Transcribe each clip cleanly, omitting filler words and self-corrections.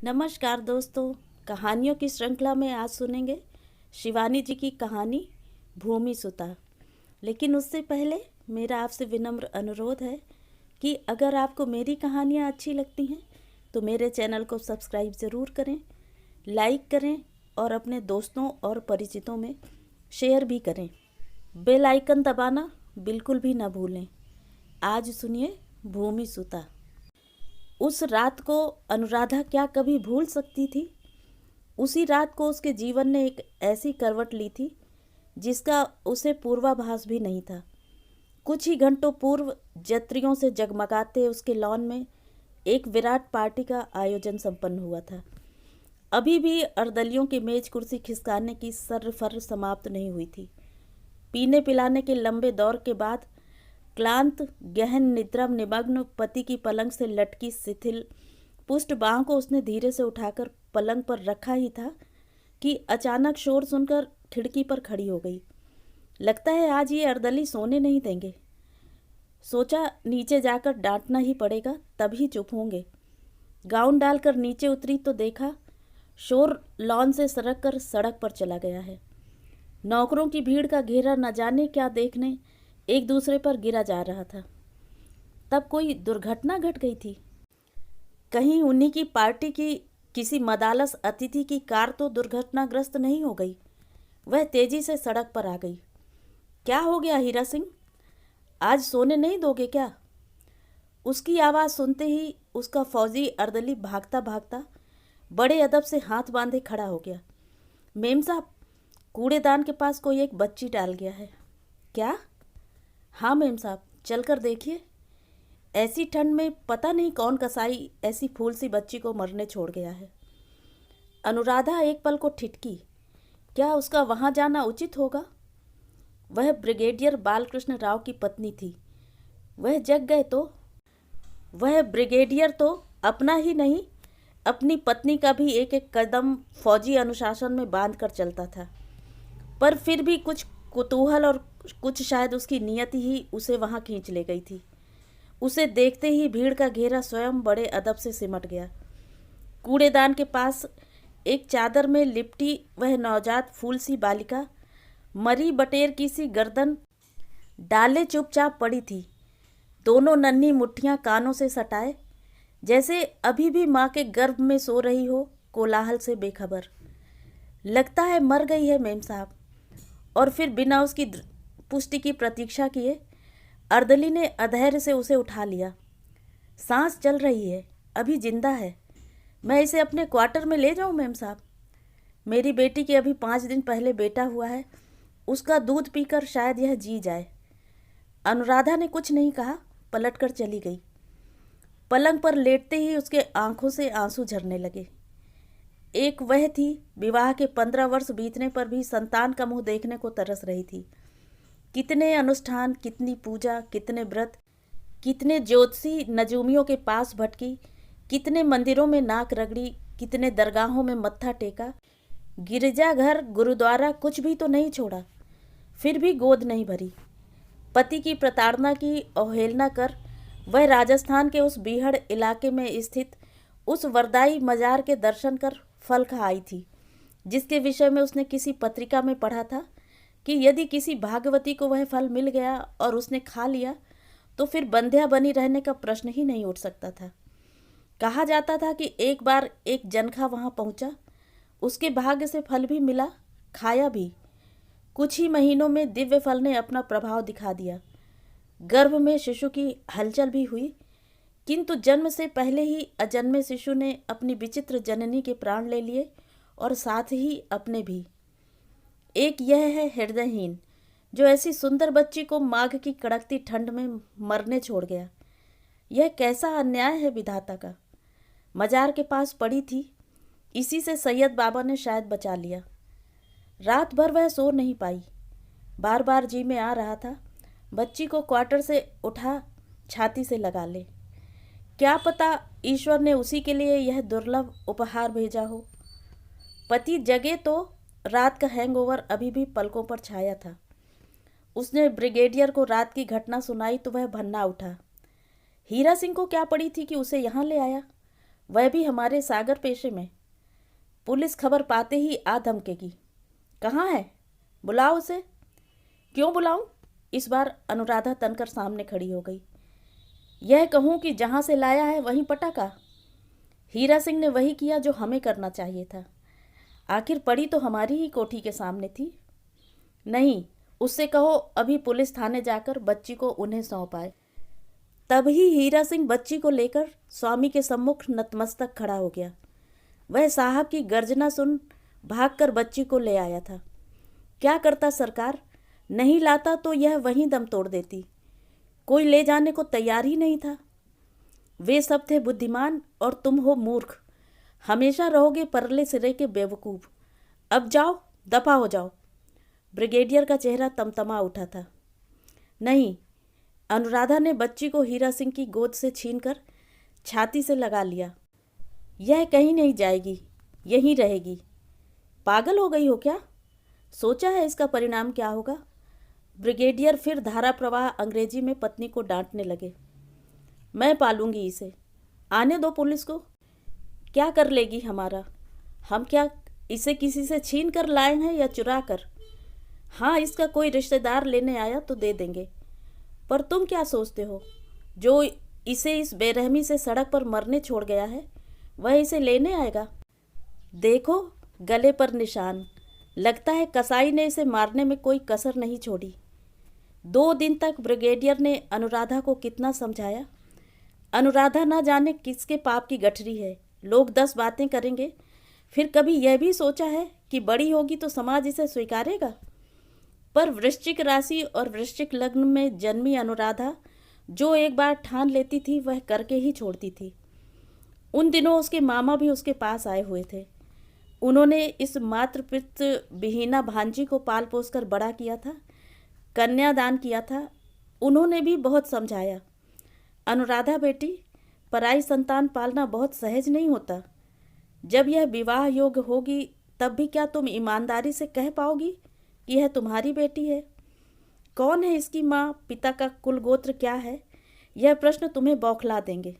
नमस्कार दोस्तों, कहानियों की श्रृंखला में आज सुनेंगे शिवानी जी की कहानी भूमि सुता। लेकिन उससे पहले मेरा आपसे विनम्र अनुरोध है कि अगर आपको मेरी कहानियाँ अच्छी लगती हैं तो मेरे चैनल को सब्सक्राइब ज़रूर करें, लाइक करें और अपने दोस्तों और परिचितों में शेयर भी करें। बेल आइकन दबाना बिल्कुल भी ना भूलें। आज सुनिए भूमि सुता। उस रात को अनुराधा क्या कभी भूल सकती थी? उसी रात को उसके जीवन ने एक ऐसी करवट ली थी जिसका उसे पूर्वाभास भी नहीं था। कुछ ही घंटों पूर्व जत्रियों से जगमगाते उसके लॉन में एक विराट पार्टी का आयोजन संपन्न हुआ था। अभी भी अर्दलियों की मेज कुर्सी खिसकाने की सर्र समाप्त नहीं हुई थी। पीने पिलाने के लंबे दौर के बाद क्लांत गहन निद्रा निमग्न पति की पलंग से लटकी शिथिल पुष्ट बाह को उसने धीरे से उठाकर पलंग पर रखा ही था कि अचानक शोर सुनकर खिड़की पर खड़ी हो गई। लगता है आज ये अर्दली सोने नहीं देंगे। सोचा नीचे जाकर डांटना ही पड़ेगा, तभी चुप होंगे। गाउन डालकर नीचे उतरी तो देखा शोर लॉन से सरक कर सड़क पर चला गया है। नौकरों की भीड़ का घेरा न जाने क्या देखने एक दूसरे पर गिरा जा रहा था। तब कोई दुर्घटना घट गई थी। कहीं उन्हीं की पार्टी की किसी मदालस अतिथि की कार तो दुर्घटनाग्रस्त नहीं हो गई? वह तेजी से सड़क पर आ गई। क्या हो गया हीरा सिंह, आज सोने नहीं दोगे क्या? उसकी आवाज़ सुनते ही उसका फौजी अर्दली भागता भागता बड़े अदब से हाथ बांधे खड़ा हो गया। मेम साहब, कूड़ेदान के पास कोई एक बच्ची डाल गया है। क्या? हाँ मेम साहब, चल कर देखिए। ऐसी ठंड में पता नहीं कौन कसाई ऐसी फूल सी बच्ची को मरने छोड़ गया है। अनुराधा एक पल को ठिठकी। क्या उसका वहाँ जाना उचित होगा? वह ब्रिगेडियर बालकृष्ण राव की पत्नी थी। वह जग गए तो वह ब्रिगेडियर तो अपना ही नहीं, अपनी पत्नी का भी एक एक कदम फौजी अनुशासन में बांध कर चलता था। पर फिर भी कुछ कुतूहल और कुछ शायद उसकी नियति ही उसे वहाँ खींच ले गई थी। उसे देखते ही भीड़ का घेरा स्वयं बड़े अदब से सिमट गया। कूड़ेदान के पास एक चादर में लिपटी वह नवजात फूल सी बालिका मरी बटेर की सी गर्दन डाले चुपचाप पड़ी थी। दोनों नन्ही मुट्ठियां कानों से सटाए, जैसे अभी भी माँ के गर्भ में सो रही हो, कोलाहल से बेखबर। लगता है मर गई है मेम साहब। और फिर बिना उसकी पुष्टि की प्रतीक्षा किए अर्दली ने अधैर्य से उसे उठा लिया। सांस चल रही है, अभी जिंदा है। मैं इसे अपने क्वार्टर में ले जाऊं मेम साहब? मेरी बेटी के अभी 5 दिन पहले बेटा हुआ है, उसका दूध पीकर शायद यह जी जाए। अनुराधा ने कुछ नहीं कहा, पलटकर चली गई। पलंग पर लेटते ही उसके आंखों से आंसू झरने लगे। एक वह थी, विवाह के 15 वर्ष बीतने पर भी संतान का मुंह देखने को तरस रही थी। कितने अनुष्ठान, कितनी पूजा, कितने व्रत, कितने ज्योतिषी नजूमियों के पास भटकी, कितने मंदिरों में नाक रगड़ी, कितने दरगाहों में मत्था टेका, गिरजाघर, गुरुद्वारा कुछ भी तो नहीं छोड़ा। फिर भी गोद नहीं भरी। पति की प्रताड़ना की अवहेलना कर वह राजस्थान के उस बीहड़ इलाके में स्थित उस वरदाई मजार के दर्शन कर फल खा आई थी, जिसके विषय में उसने किसी पत्रिका में पढ़ा था कि यदि किसी भागवती को वह फल मिल गया और उसने खा लिया तो फिर बंध्या बनी रहने का प्रश्न ही नहीं उठ सकता था। कहा जाता था कि एक बार एक जनखा वहाँ पहुँचा, उसके भाग्य से फल भी मिला, खाया भी। कुछ ही महीनों में दिव्य फल ने अपना प्रभाव दिखा दिया। गर्भ में शिशु की हलचल भी हुई, किंतु जन्म से पहले ही अजन्मे शिशु ने अपनी विचित्र जननी के प्राण ले लिए और साथ ही अपने भी। एक यह है हृदयहीन, जो ऐसी सुंदर बच्ची को माघ की कड़कती ठंड में मरने छोड़ गया। यह कैसा अन्याय है विधाता का। मजार के पास पड़ी थी, इसी से सैयद बाबा ने शायद बचा लिया। रात भर वह सो नहीं पाई। बार बार जी में आ रहा था बच्ची को क्वार्टर से उठा छाती से लगा ले। क्या पता ईश्वर ने उसी के लिए यह दुर्लभ उपहार भेजा हो। पति जगे तो रात का हैंगओवर अभी भी पलकों पर छाया था। उसने ब्रिगेडियर को रात की घटना सुनाई तो वह भन्ना उठा। हीरा सिंह को क्या पड़ी थी कि उसे यहाँ ले आया? वह भी हमारे सागर पेशे में। पुलिस खबर पाते ही आ धमकेगी। कहाँ है? बुलाओ उसे। क्यों बुलाऊं? इस बार अनुराधा तनकर सामने खड़ी हो गई। यह कहूं कि जहां से लाया है वहीं पटाका। हीरा सिंह ने वही किया जो हमें करना चाहिए था। आखिर पड़ी तो हमारी ही कोठी के सामने थी। नहीं, उससे कहो अभी पुलिस थाने जाकर बच्ची को उन्हें सौंपाए। तभी हीरा सिंह बच्ची को लेकर स्वामी के सम्मुख नतमस्तक खड़ा हो गया। वह साहब की गर्जना सुन भागकर बच्ची को ले आया था। क्या करता सरकार? नहीं लाता तो यह वहीं दम तोड़ देती। कोई ले जाने को तैयार ही नहीं था। वे सब थे बुद्धिमान और तुम हो मूर्ख। हमेशा रहोगे परले सिरे के बेवकूफ। अब जाओ, दफा हो जाओ। ब्रिगेडियर का चेहरा तमतमा उठा था। नहीं, अनुराधा ने बच्ची को हीरा सिंह की गोद से छीनकर छाती से लगा लिया। यह कहीं नहीं जाएगी, यहीं रहेगी। पागल हो गई हो क्या? सोचा है इसका परिणाम क्या होगा? ब्रिगेडियर फिर धारा प्रवाह अंग्रेजी में पत्नी को डांटने लगे। मैं पालूंगी इसे। आने दो पुलिस को। क्या कर लेगी हमारा? हम क्या इसे किसी से छीन कर लाए हैं या चुरा कर? हाँ, इसका कोई रिश्तेदार लेने आया तो दे देंगे। पर तुम क्या सोचते हो? जो इसे इस बेरहमी से सड़क पर मरने छोड़ गया है वह इसे लेने आएगा? देखो, गले पर निशान। लगता है कसाई ने इसे मारने में कोई कसर नहीं छोड़ी। 2 दिन तक ब्रिगेडियर ने अनुराधा को कितना समझाया। अनुराधा ना जाने किसके पाप की गठरी है। लोग 10 बातें करेंगे। फिर कभी यह भी सोचा है कि बड़ी होगी तो समाज इसे स्वीकारेगा? पर वृश्चिक राशि और वृश्चिक लग्न में जन्मी अनुराधा जो एक बार ठान लेती थी वह करके ही छोड़ती थी। उन दिनों उसके मामा भी उसके पास आए हुए थे। उन्होंने इस मातृपितृ विहीना भांजी को पाल पोस कर बड़ा किया था, कन्यादान किया था। उन्होंने भी बहुत समझाया। अनुराधा बेटी, पराई संतान पालना बहुत सहज नहीं होता। जब यह विवाह योग्य होगी तब भी क्या तुम ईमानदारी से कह पाओगी कि यह तुम्हारी बेटी है? कौन है इसकी माँ? पिता का कुल गोत्र क्या है? यह प्रश्न तुम्हें बौखला देंगे।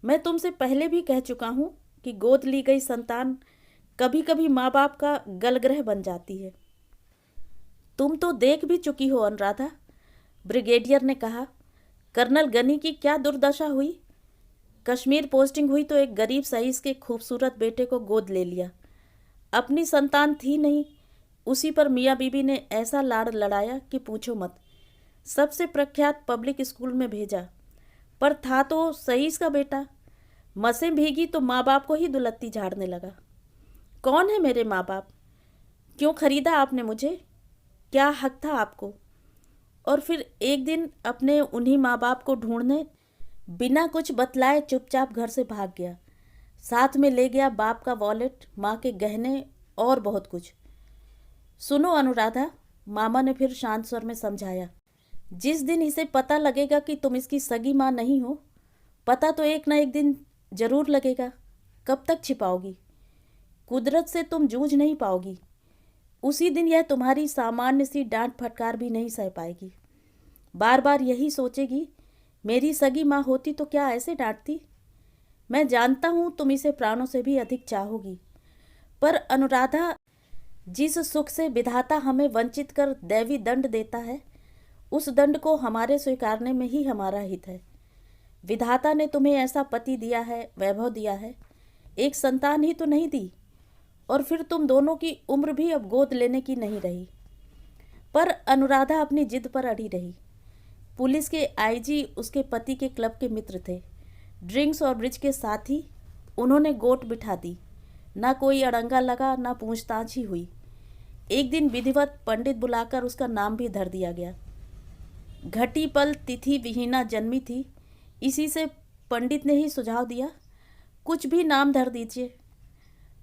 मैं तुमसे पहले भी कह चुका हूँ कि गोद ली गई संतान कभी कभी माँ बाप का गलग्रह बन जाती है। तुम तो देख भी चुकी हो अनुराधा। ब्रिगेडियर ने कहा। कर्नल गनी की क्या दुर्दशा हुई। कश्मीर पोस्टिंग हुई तो एक गरीब सईस के खूबसूरत बेटे को गोद ले लिया। अपनी संतान थी नहीं, उसी पर मियाँ बीबी ने ऐसा लाड़ लड़ाया कि पूछो मत। सबसे प्रख्यात पब्लिक स्कूल में भेजा, पर था तो सईस का बेटा। मसें भीगी तो माँ बाप को ही दुलत्ती झाड़ने लगा। कौन है मेरे माँ बाप? क्यों खरीदा आपने मुझे? क्या हक था आपको? और फिर एक दिन अपने उन्हीं माँ बाप को ढूंढने बिना कुछ बतलाए चुपचाप घर से भाग गया। साथ में ले गया बाप का वॉलेट, माँ के गहने और बहुत कुछ। सुनो अनुराधा, मामा ने फिर शांत स्वर में समझाया। जिस दिन इसे पता लगेगा कि तुम इसकी सगी माँ नहीं हो, पता तो एक ना एक दिन जरूर लगेगा। कब तक छिपाओगी? कुदरत से तुम जूझ नहीं पाओगी। उसी दिन यह तुम्हारी सामान्य सी डांट फटकार भी नहीं सह पाएगी। बार बार यही सोचेगी, मेरी सगी माँ होती तो क्या ऐसे डांटती। मैं जानता हूँ तुम इसे प्राणों से भी अधिक चाहोगी, पर अनुराधा, जिस सुख से विधाता हमें वंचित कर दैवी दंड देता है, उस दंड को हमारे स्वीकारने में ही हमारा हित है। विधाता ने तुम्हें ऐसा पति दिया है, वैभव दिया है, एक संतान ही तो नहीं दी। और फिर तुम दोनों की उम्र भी अब गोद लेने की नहीं रही। पर अनुराधा अपनी जिद पर अड़ी रही। पुलिस के आईजी उसके पति के क्लब के मित्र थे। ड्रिंक्स और ब्रिज के साथ ही उन्होंने गोट बिठा दी। ना कोई अड़ंगा लगा, ना पूछताछ ही हुई। एक दिन विधिवत पंडित बुलाकर उसका नाम भी धर दिया गया। घटी पल तिथि विहीना जन्मी थी, इसी से पंडित ने ही सुझाव दिया, कुछ भी नाम धर दीजिए।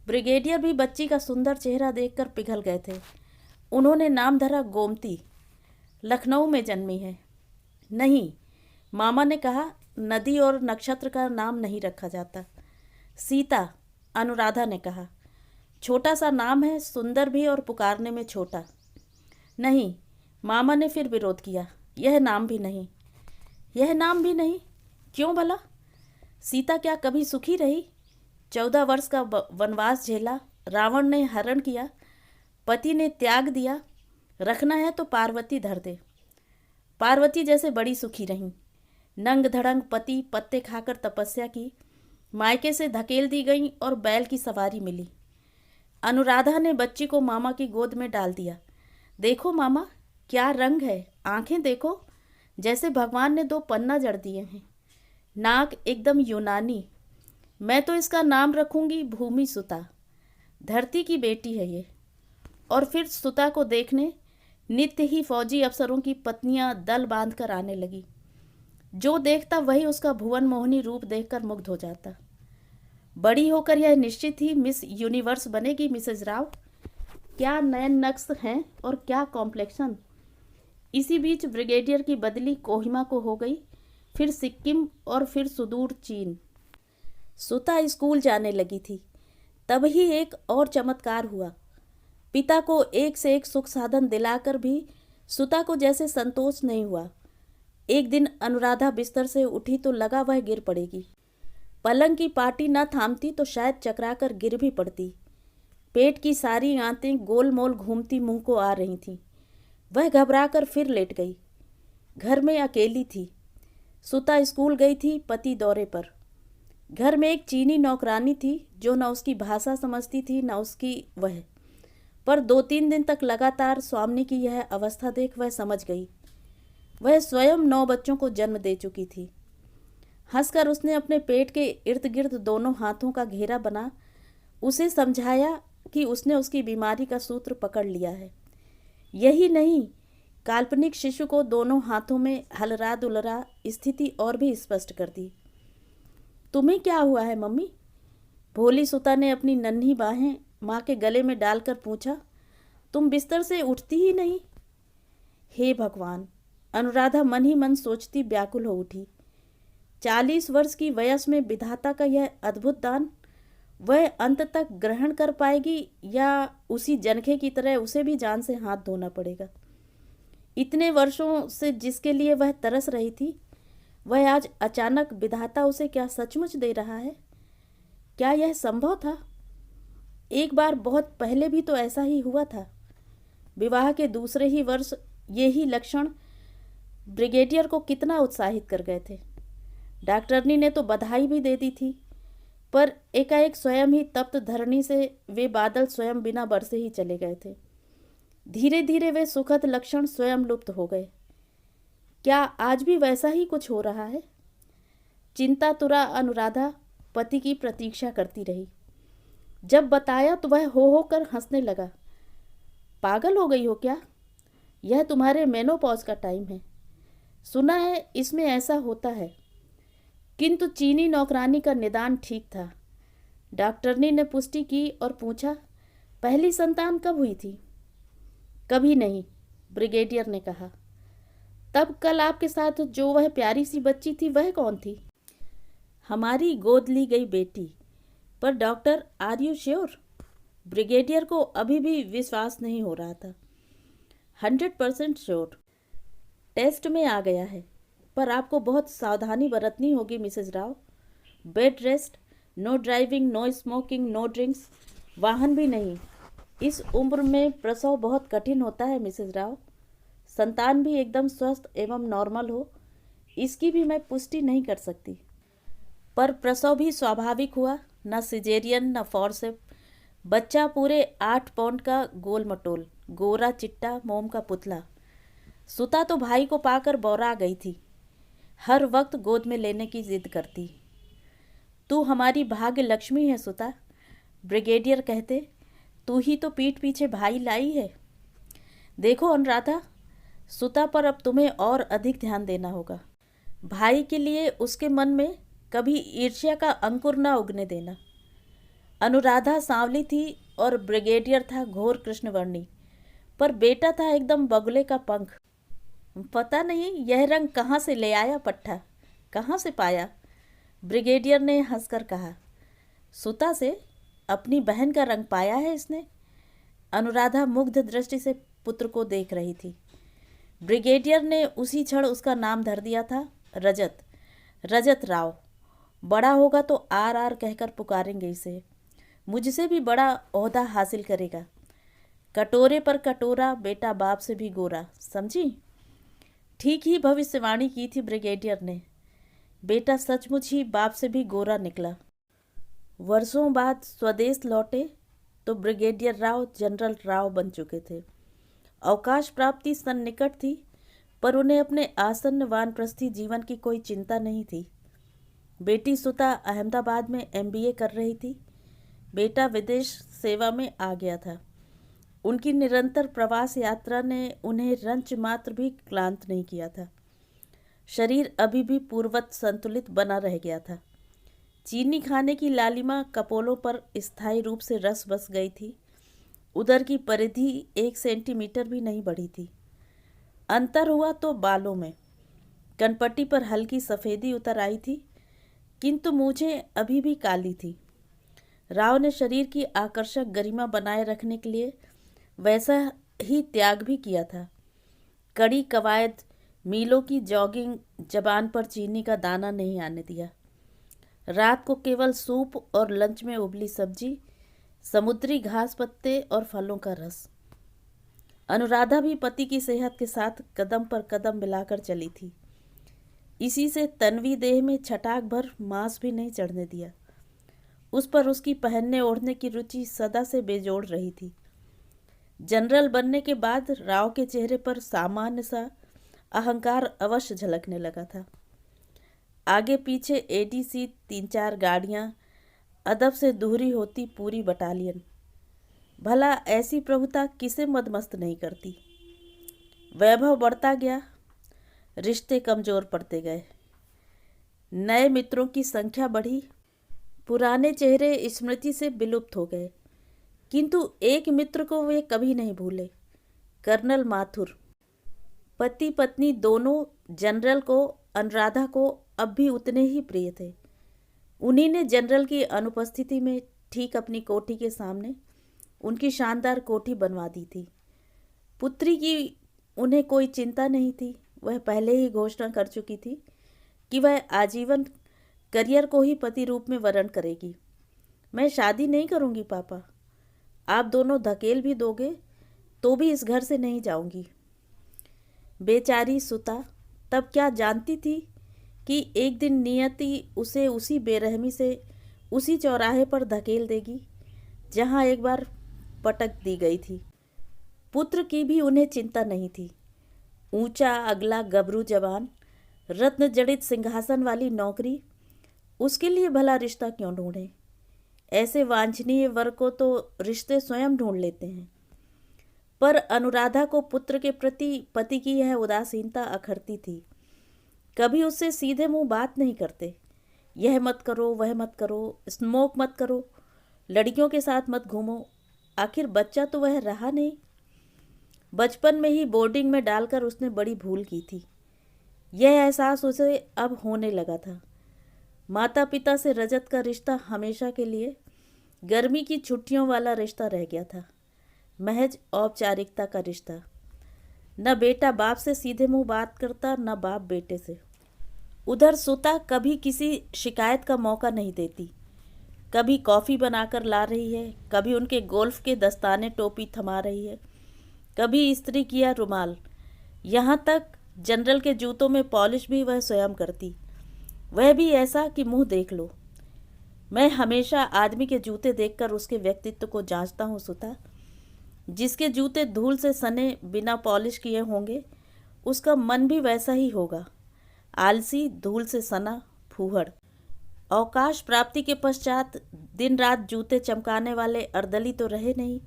ब्रिगेडियर भी बच्ची का सुंदर चेहरा देखकर पिघल गए थे। उन्होंने नाम धरा गोमती। लखनऊ में जन्मी है। नहीं, मामा ने कहा, नदी और नक्षत्र का नाम नहीं रखा जाता। सीता, अनुराधा ने कहा। छोटा सा नाम है, सुंदर भी और पुकारने में छोटा। नहीं, मामा ने फिर विरोध किया। यह नाम भी नहीं। यह नाम भी नहीं? क्यों भला? सीता क्या कभी सुखी रही? 14 वर्ष का वनवास झेला, रावण ने हरण किया, पति ने त्याग दिया, रखना है तो पार्वती धर दे। पार्वती जैसे बड़ी सुखी रहीं। नंग धड़ंग पति पत्ते खाकर तपस्या की, मायके से धकेल दी गई और बैल की सवारी मिली। अनुराधा ने बच्ची को मामा की गोद में डाल दिया। देखो मामा, क्या रंग है, आंखें देखो, जैसे भगवान ने 2 पन्ना जड़ दिए हैं। नाक एकदम यूनानी। मैं तो इसका नाम रखूंगी भूमि सुता। धरती की बेटी है ये। और फिर सुता को देखने नित्य ही फौजी अफसरों की पत्नियां दल बांधकर आने लगी। जो देखता वही उसका भुवन मोहिनी रूप देखकर मुग्ध हो जाता। बड़ी होकर यह निश्चित ही मिस यूनिवर्स बनेगी मिसेज राव। क्या नयन नक्श हैं और क्या कॉम्प्लेक्शन। इसी बीच ब्रिगेडियर की बदली कोहिमा को हो गई, फिर सिक्किम और फिर सुदूर चीन। सुता स्कूल जाने लगी थी। तब ही एक और चमत्कार हुआ। पिता को एक से एक सुख साधन दिलाकर भी सुता को जैसे संतोष नहीं हुआ। एक दिन अनुराधा बिस्तर से उठी तो लगा वह गिर पड़ेगी। पलंग की पाटी न थामती तो शायद चकराकर गिर भी पड़ती। पेट की सारी आंतें गोल मोल घूमती मुंह को आ रही थीं। वह घबराकर फिर लेट गई। घर में अकेली थी। सुता स्कूल गई थी, पति दौरे पर। घर में एक चीनी नौकरानी थी जो न उसकी भाषा समझती थी न उसकी वह। पर 2-3 दिन तक लगातार स्वामी की यह अवस्था देख वह समझ गई। वह स्वयं 9 बच्चों को जन्म दे चुकी थी। हंसकर उसने अपने पेट के इर्द गिर्द दोनों हाथों का घेरा बना उसे समझाया कि उसने उसकी बीमारी का सूत्र पकड़ लिया है। यही नहीं, काल्पनिक शिशु को दोनों हाथों में हलरा दुलरा स्थिति और भी स्पष्ट कर दी। तुम्हें क्या हुआ है मम्मी? भोली सुता ने अपनी नन्ही बाहें माँ के गले में डालकर पूछा। तुम बिस्तर से उठती ही नहीं। हे भगवान, अनुराधा मन ही मन सोचती व्याकुल हो उठी। 40 वर्ष की वयस में विधाता का यह अद्भुत दान वह अंत तक ग्रहण कर पाएगी या उसी जनखे की तरह उसे भी जान से हाथ धोना पड़ेगा। इतने वर्षों से जिसके लिए वह तरस रही थी, वह आज अचानक विधाता उसे क्या सचमुच दे रहा है? क्या यह संभव था? एक बार बहुत पहले भी तो ऐसा ही हुआ था। विवाह के दूसरे ही वर्ष ये ही लक्षण ब्रिगेडियर को कितना उत्साहित कर गए थे। डॉक्टरनी ने तो बधाई भी दे दी थी, पर एकाएक स्वयं ही तप्त धरणी से वे बादल स्वयं बिना बरसे ही चले गए थे। धीरे धीरे वे सुखद लक्षण स्वयं लुप्त हो गए। क्या आज भी वैसा ही कुछ हो रहा है? चिंतातुरा अनुराधा पति की प्रतीक्षा करती रही। जब बताया तो वह हो कर हंसने लगा। पागल हो गई हो क्या? यह तुम्हारे मेनोपॉज का टाइम है। सुना है इसमें ऐसा होता है। किंतु चीनी नौकरानी का निदान ठीक था। डॉक्टरनी ने पुष्टि की और पूछा, पहली संतान कब हुई थी? कभी नहीं, ब्रिगेडियर ने कहा। तब कल आपके साथ जो वह प्यारी सी बच्ची थी वह कौन थी? हमारी गोद ली गई बेटी। पर doctor, are you sure? Brigadier को अभी भी विश्वास नहीं हो रहा था। 100% श्योर। टेस्ट में आ गया है, पर आपको बहुत सावधानी बरतनी होगी Mrs Rao. Bed rest, no driving, no smoking, no drinks, वाहन भी नहीं। इस उम्र में प्रसव बहुत कठिन होता है मिसेज राव। संतान भी एकदम स्वस्थ एवं नॉर्मल हो, इसकी भी मैं पुष्टि नहीं कर सकती। पर प्रसव भी स्वाभाविक हुआ, न सिजेरियन न फॉरसेप। बच्चा पूरे 8 पाउंड का गोल मटोल, गोरा चिट्टा मोम का पुतला। सुता तो भाई को पाकर बौरा गई थी। हर वक्त गोद में लेने की जिद करती। तू हमारी भाग्य लक्ष्मी है सुता, ब्रिगेडियर कहते। तू ही तो पीठ पीछे भाई लाई है। देखो अनुराधा, सुता पर अब तुम्हें और अधिक ध्यान देना होगा। भाई के लिए उसके मन में कभी ईर्ष्या का अंकुर न उगने देना। अनुराधा सांवली थी और ब्रिगेडियर था घोर कृष्णवर्णी, पर बेटा था एकदम बगुले का पंख। पता नहीं यह रंग कहाँ से ले आया पट्टा, कहाँ से पाया? ब्रिगेडियर ने हंसकर कहा। सुता से अपनी बहन का रंग पाया है इसने। अनुराधा मुग्ध दृष्टि से पुत्र को देख रही थी। ब्रिगेडियर ने उसी क्षण उसका नाम धर दिया था, रजत राव। बड़ा होगा तो आर आर कहकर पुकारेंगे इसे, मुझसे भी बड़ा ओहदा हासिल करेगा। कटोरे पर कटोरा, बेटा बाप से भी गोरा, समझी? ठीक ही भविष्यवाणी की थी ब्रिगेडियर ने। बेटा सचमुच ही बाप से भी गोरा निकला। वर्षों बाद स्वदेश लौटे तो ब्रिगेडियर राव जनरल राव बन चुके थे। अवकाश प्राप्ति सन्निकट थी, पर उन्हें अपने आसन्न वानप्रस्थी जीवन की कोई चिंता नहीं थी। बेटी सुता अहमदाबाद में MBA कर रही थी। बेटा विदेश सेवा में आ गया था। उनकी निरंतर प्रवास यात्रा ने उन्हें रंच मात्र भी क्लांत नहीं किया था। शरीर अभी भी पूर्ववत संतुलित बना रह गया था। चीनी खाने की लालिमा कपोलों पर स्थायी रूप से रस बस गई थी। उदर की परिधि 1 सेंटीमीटर भी नहीं बढ़ी थी। अंतर हुआ तो बालों में। कनपट्टी पर हल्की सफ़ेदी उतर आई थी, किंतु मूछें अभी भी काली थी। राव ने शरीर की आकर्षक गरिमा बनाए रखने के लिए वैसा ही त्याग भी किया था। कड़ी कवायद, मीलों की जॉगिंग, जबान पर चीनी का दाना नहीं आने दिया। रात को केवल सूप और लंच में उबली सब्जी, समुद्री घास पत्ते और फलों का रस। अनुराधा भी पति की सेहत के साथ कदम पर कदम मिलाकर चली थी। इसी से तन्वी देह में छटाक भर मांस भी नहीं चढ़ने दिया। उस पर उसकी पहनने ओढ़ने की रुचि सदा से बेजोड़ रही थी। जनरल बनने के बाद राव के चेहरे पर सामान्य सा अहंकार अवश्य झलकने लगा था। आगे पीछे ADC 3-4 गाड़ियां, अदब से दोहरी होती पूरी बटालियन। भला ऐसी प्रभुता किसे मदमस्त नहीं करती। वैभव बढ़ता गया, रिश्ते कमजोर पड़ते गए। नए मित्रों की संख्या बढ़ी, पुराने चेहरे स्मृति से विलुप्त हो गए, किंतु एक मित्र को वे कभी नहीं भूले, कर्नल माथुर। पति पत्नी दोनों जनरल को, अनुराधा को अब भी उतने ही प्रिय थे। उन्हीं ने जनरल की अनुपस्थिति में ठीक अपनी कोठी के सामने उनकी शानदार कोठी बनवा दी थी। पुत्री की उन्हें कोई चिंता नहीं थी। वह पहले ही घोषणा कर चुकी थी कि वह आजीवन करियर को ही पति रूप में वर्ण करेगी। मैं शादी नहीं करूंगी पापा, आप दोनों धकेल भी दोगे तो भी इस घर से नहीं जाऊंगी। बेचारी सुता तब क्या जानती थी कि एक दिन नियति उसे उसी बेरहमी से उसी चौराहे पर धकेल देगी जहां एक बार पटक दी गई थी। पुत्र की भी उन्हें चिंता नहीं थी। ऊंचा अगला गबरू जवान, रत्न जड़ित सिंहासन वाली नौकरी, उसके लिए भला रिश्ता क्यों ढूंढें? ऐसे वांछनीय वर को तो रिश्ते स्वयं ढूंढ लेते हैं। पर अनुराधा को पुत्र के प्रति पति की यह उदासीनता अखरती थी। कभी उससे सीधे मुंह बात नहीं करते। यह मत करो, वह मत करो, स्मोक मत करो, लड़कियों के साथ मत घूमो। आखिर बच्चा तो वह रहा नहीं। बचपन में ही बोर्डिंग में डालकर उसने बड़ी भूल की थी। यह एहसास उसे अब होने लगा था। माता पिता से रजत का रिश्ता हमेशा के लिए गर्मी की छुट्टियों वाला रिश्ता रह गया था, महज औपचारिकता का रिश्ता। न बेटा बाप से सीधे मुंह बात करता, न बाप बेटे से। उधर सुता कभी किसी शिकायत का मौका नहीं देती। कभी कॉफ़ी बनाकर ला रही है, कभी उनके गोल्फ के दस्ताने टोपी थमा रही है, कभी इस्त्री किया रुमाल। यहाँ तक जनरल के जूतों में पॉलिश भी वह स्वयं करती, वह भी ऐसा कि मुंह देख लो। मैं हमेशा आदमी के जूते देखकर उसके व्यक्तित्व को जांचता हूँ सुता। जिसके जूते धूल से सने बिना पॉलिश किए होंगे, उसका मन भी वैसा ही होगा, आलसी, धूल से सना, फूहड़। अवकाश प्राप्ति के पश्चात दिन रात जूते चमकाने वाले अर्दली तो रहे नहीं।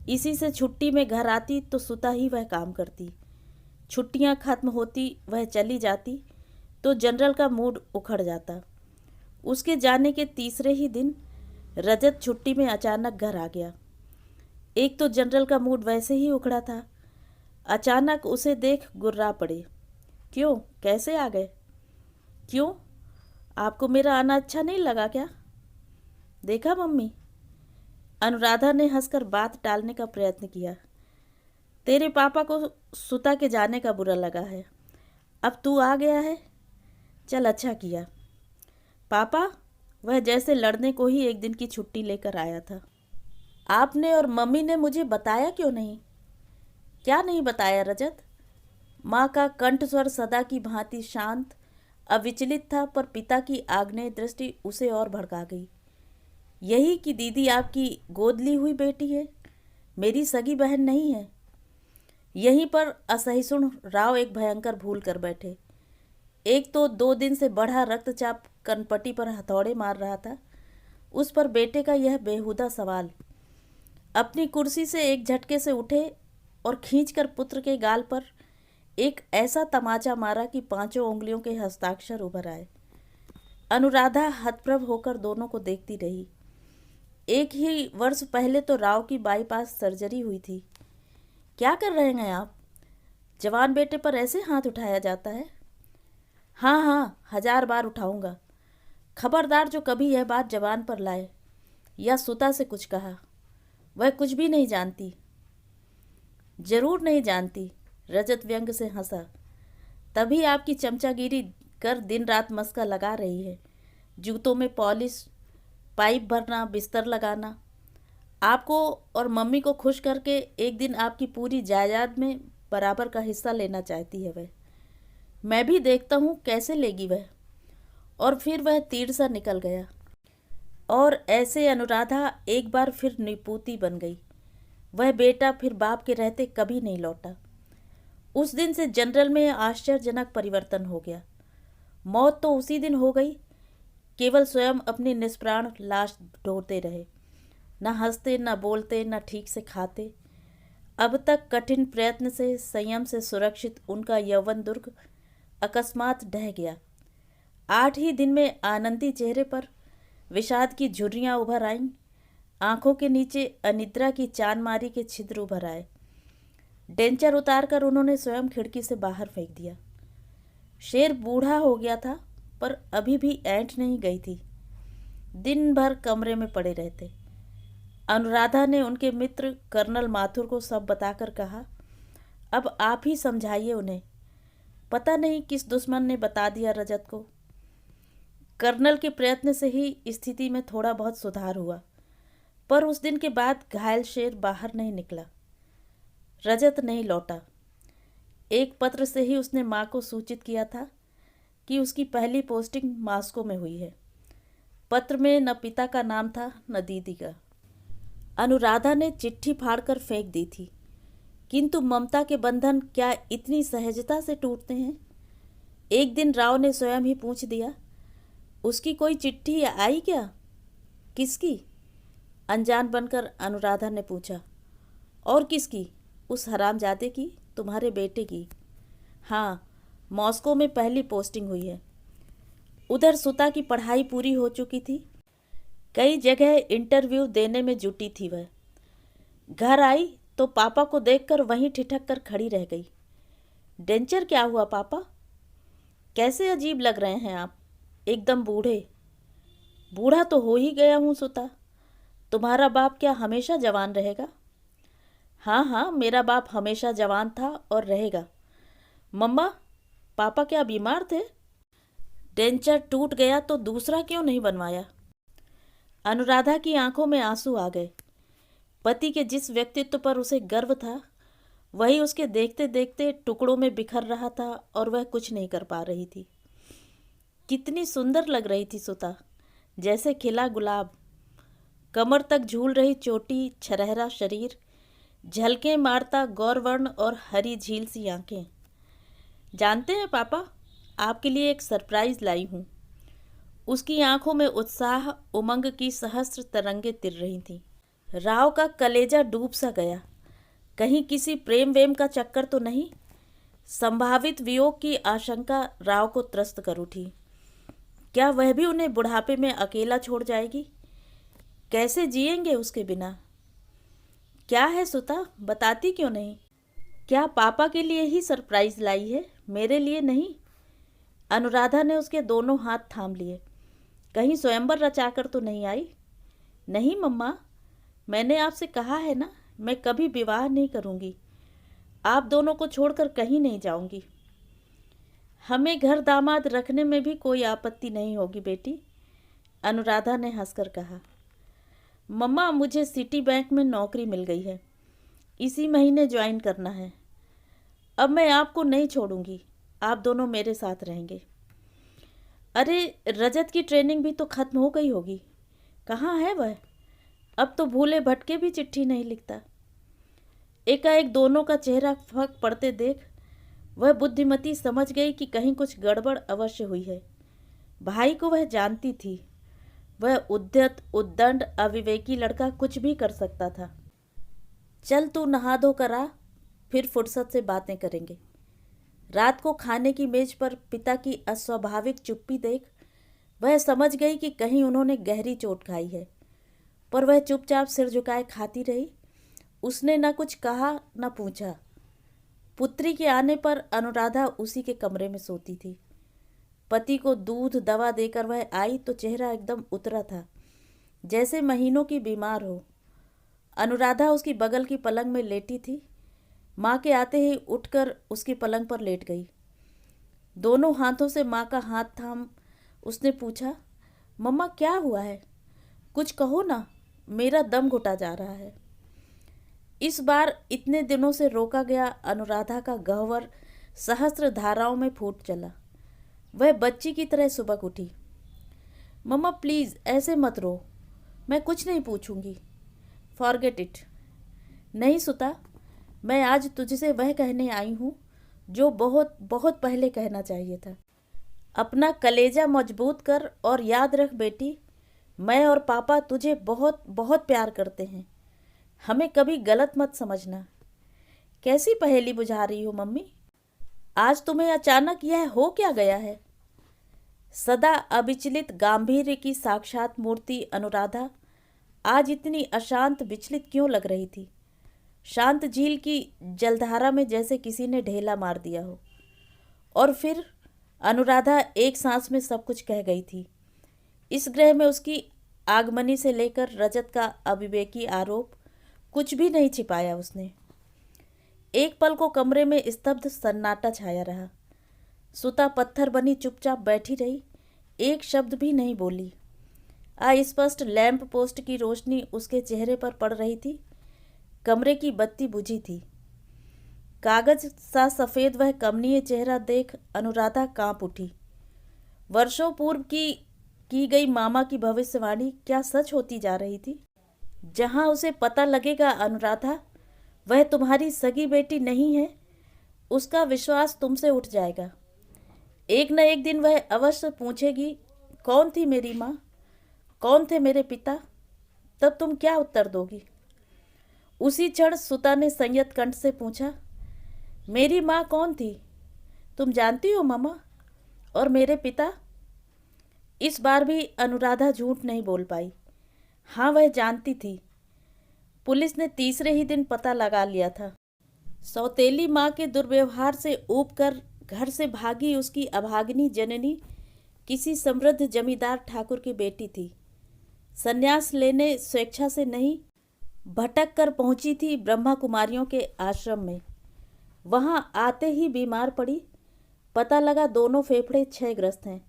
इसी से छुट्टी में घर आती तो सुता ही वह काम करती। छुट्टियां खत्म होती, वह चली जाती तो जनरल का मूड उखड़ जाता। उसके जाने के तीसरे ही दिन रजत छुट्टी में अचानक घर आ गया। एक तो जनरल का मूड वैसे ही उखड़ा था, अचानक उसे देख गुर्रा पड़े। क्यों, कैसे आ गए? क्यों, आपको मेरा आना अच्छा नहीं लगा क्या? देखा मम्मी? अनुराधा ने हंसकर बात टालने का प्रयत्न किया। तेरे पापा को सुता के जाने का बुरा लगा है, अब तू आ गया है, चल अच्छा किया। पापा, वह जैसे लड़ने को ही एक दिन की छुट्टी लेकर आया था। आपने और मम्मी ने मुझे बताया क्यों नहीं? क्या नहीं बताया रजत? माँ का कंठस्वर सदा की भांति शांत अविचलित था, पर पिता की आग्नेय दृष्टि उसे और भड़का गई। यही कि दीदी आपकी गोद ली हुई बेटी है, मेरी सगी बहन नहीं है। यहीं पर असहिष्णु राव एक भयंकर भूल कर बैठे। एक तो 2 दिन से बढ़ा रक्तचाप कनपटी पर हथौड़े मार रहा था, उस पर बेटे का यह बेहुदा सवाल। अपनी कुर्सी से एक झटके से उठे और खींचकर पुत्र के गाल पर एक ऐसा तमाचा मारा कि 5 उंगलियों के हस्ताक्षर उभर आए। अनुराधा हतप्रभ होकर दोनों को देखती रही। एक ही वर्ष पहले तो राव की बाईपास सर्जरी हुई थी। क्या कर रहे हैं आप? जवान बेटे पर ऐसे हाथ उठाया जाता है? हाँ हाँ, 1000 बार उठाऊंगा। खबरदार जो कभी यह बात जबान पर लाए या सुता से कुछ कहा। वह कुछ भी नहीं जानती। जरूर नहीं जानती, रजत व्यंग से हंसा। तभी आपकी चमचागिरी कर दिन रात मस्का लगा रही है। जूतों में पॉलिश, पाइप भरना, बिस्तर लगाना। आपको और मम्मी को खुश करके एक दिन आपकी पूरी जायदाद में बराबर का हिस्सा लेना चाहती है वह। मैं भी देखता हूँ कैसे लेगी वह। और फिर वह तीर सा निकल गया। और ऐसे अनुराधा एक बार फिर निपूती बन गई। वह बेटा फिर बाप के रहते कभी नहीं लौटा। उस दिन से जनरल में आश्चर्यजनक परिवर्तन हो गया। मौत तो उसी दिन हो गई, केवल स्वयं अपनी निष्प्राण लाश ढोते रहे। न हंसते, न बोलते, न ठीक से खाते। अब तक कठिन प्रयत्न से, संयम से सुरक्षित उनका यौवन दुर्ग अकस्मात ढह गया। 8 ही दिन में आनंदी चेहरे पर विषाद की झुर्रियाँ उभर आईं। आंखों के नीचे अनिद्रा की चांदमारी के छिद्र उभर आए। डेंचर उतारकर उन्होंने स्वयं खिड़की से बाहर फेंक दिया। शेर बूढ़ा हो गया था, पर अभी भी ऐंठ नहीं गई थी। दिन भर कमरे में पड़े रहते। अनुराधा ने उनके मित्र कर्नल माथुर को सब बताकर कहा, अब आप ही समझाइए उन्हें। पता नहीं किस दुश्मन ने बता दिया रजत को। कर्नल के प्रयत्न से ही स्थिति में थोड़ा बहुत सुधार हुआ, पर उस दिन के बाद घायल शेर बाहर नहीं निकला। रजत नहीं लौटा। एक पत्र से ही उसने माँ को सूचित किया था कि उसकी पहली पोस्टिंग मॉस्को में हुई है। पत्र में न पिता का नाम था, न दीदी का। अनुराधा ने चिट्ठी फाड़कर फेंक दी थी, किंतु ममता के बंधन क्या इतनी सहजता से टूटते हैं? एक दिन राव ने स्वयं ही पूछ दिया, उसकी कोई चिट्ठी आई क्या? किसकी? अनजान बनकर अनुराधा ने पूछा। और किसकी? उस हरामजादे की, तुम्हारे बेटे की। हाँ, मॉस्को में पहली पोस्टिंग हुई है। उधर सुता की पढ़ाई पूरी हो चुकी थी। कई जगह इंटरव्यू देने में जुटी थी वह। घर आई तो पापा को देखकर वहीं ठिठक कर खड़ी रह गई। डेंचर क्या हुआ पापा? कैसे अजीब लग रहे हैं आप, एकदम बूढ़े। बूढ़ा तो हो ही गया हूँ सुता। तुम्हारा बाप क्या हमेशा जवान रहेगा? हाँ हाँ, मेरा बाप हमेशा जवान था और रहेगा। मम्मा, पापा क्या बीमार थे? डेंचर टूट गया तो दूसरा क्यों नहीं बनवाया? अनुराधा की आंखों में आंसू आ गए। पति के जिस व्यक्तित्व पर उसे गर्व था, वही उसके देखते देखते टुकड़ों में बिखर रहा था और वह कुछ नहीं कर पा रही थी। कितनी सुंदर लग रही थी सुता, जैसे खिला गुलाब। कमर तक झूल रही चोटी, छरहरा शरीर, झलके मारता गौरवर्ण और हरी झील सी आंखें। जानते हैं पापा, आपके लिए एक सरप्राइज लाई हूँ। उसकी आंखों में उत्साह, उमंग की सहस्त्र तरंगे तिर रही थीं। राव का कलेजा डूब सा गया। कहीं किसी प्रेम वेम का चक्कर तो नहीं? संभावित वियोग की आशंका राव को त्रस्त कर उठी। क्या वह भी उन्हें बुढ़ापे में अकेला छोड़ जाएगी? कैसे जिएंगे उसके बिना? क्या है सुता, बताती क्यों नहीं? क्या पापा के लिए ही सरप्राइज लाई है, मेरे लिए नहीं? अनुराधा ने उसके दोनों हाथ थाम लिए। कहीं स्वयंवर रचाकर तो नहीं आई? नहीं मम्मा, मैंने आपसे कहा है ना, मैं कभी विवाह नहीं करूंगी। आप दोनों को छोड़कर कहीं नहीं जाऊंगी। हमें घर दामाद रखने में भी कोई आपत्ति नहीं होगी बेटी। अनुराधा ने हंसकर कहा, मम्मा मुझे सिटी बैंक में नौकरी मिल गई है, इसी महीने ज्वाइन करना है। अब मैं आपको नहीं छोड़ूंगी, आप दोनों मेरे साथ रहेंगे। अरे रजत की ट्रेनिंग भी तो खत्म हो गई होगी, कहाँ है वह? अब तो भूले भटके भी चिट्ठी नहीं लिखता। एकाएक दोनों का चेहरा फर्क पड़ते देख वह बुद्धिमती समझ गई कि कहीं कुछ गड़बड़ अवश्य हुई है। भाई को वह जानती थी, वह उद्यत उद्दंड अविवेकी लड़का कुछ भी कर सकता था। चल तू नहा धो कर आ, फिर फुर्सत से बातें करेंगे। रात को खाने की मेज पर पिता की अस्वाभाविक चुप्पी देख वह समझ गई कि कहीं उन्होंने गहरी चोट खाई है, पर वह चुपचाप सिर झुकाए खाती रही। उसने न कुछ कहा न पूछा। पुत्री के आने पर अनुराधा उसी के कमरे में सोती थी। पति को दूध दवा देकर वह आई तो चेहरा एकदम उतरा था, जैसे महीनों की बीमार हो। अनुराधा उसकी बगल की पलंग में लेटी थी। माँ के आते ही उठकर उसकी पलंग पर लेट गई। दोनों हाथों से माँ का हाथ थाम उसने पूछा, मम्मा क्या हुआ है? कुछ कहो ना, मेरा दम घुटा जा रहा है। इस बार इतने दिनों से रोका गया अनुराधा का गह्वर सहस्त्र धाराओं में फूट चला। वह बच्ची की तरह सुबह उठी। मम्मा प्लीज़ ऐसे मत रो, मैं कुछ नहीं पूछूंगी, फॉरगेट इट। नहीं सुता, मैं आज तुझसे वह कहने आई हूँ जो बहुत बहुत पहले कहना चाहिए था। अपना कलेजा मजबूत कर और याद रख बेटी, मैं और पापा तुझे बहुत बहुत प्यार करते हैं, हमें कभी गलत मत समझना। कैसी पहेली बुझा रही हो मम्मी? आज तुम्हें अचानक यह हो क्या गया है? सदा अविचलित गांधीर्य की साक्षात मूर्ति अनुराधा आज इतनी अशांत विचलित क्यों लग रही थी? शांत झील की जलधारा में जैसे किसी ने ढेला मार दिया हो। और फिर अनुराधा एक सांस में सब कुछ कह गई थी। इस ग्रह में उसकी आगमनी से लेकर रजत का अविवेकी आरोप कुछ भी नहीं छिपाया उसने। एक पल को कमरे में स्तब्ध सन्नाटा छाया रहा। सुता पत्थर बनी चुपचाप बैठी रही, एक शब्द भी नहीं बोली। अस्पष्ट लैंप पोस्ट की रोशनी उसके चेहरे पर पड़ रही थी। कमरे की बत्ती बुझी थी। कागज सा सफ़ेद वह कमनीय चेहरा देख अनुराधा कांप उठी। वर्षों पूर्व की गई मामा की भविष्यवाणी क्या सच होती जा रही थी? जहां उसे पता लगेगा अनुराधा वह तुम्हारी सगी बेटी नहीं है, उसका विश्वास तुमसे उठ जाएगा। एक न एक दिन वह अवश्य पूछेगी, कौन थी मेरी माँ, कौन थे मेरे पिता? तब तुम क्या उत्तर दोगी? उसी क्षण सुता ने संयत कंठ से पूछा, मेरी माँ कौन थी? तुम जानती हो मामा? और मेरे पिता? इस बार भी अनुराधा झूठ नहीं बोल पाई। हाँ, वह जानती थी। पुलिस ने तीसरे ही दिन पता लगा लिया था। सौतेली माँ के दुर्व्यवहार से ऊबकर घर से भागी उसकी अभागिनी जननी किसी समृद्ध जमींदार ठाकुर की बेटी थी। संन्यास लेने स्वेच्छा से नहीं, भटक कर पहुंची थी ब्रह्मा कुमारियों के आश्रम में। वहां आते ही बीमार पड़ी। पता लगा दोनों फेफड़े क्षयग्रस्त हैं।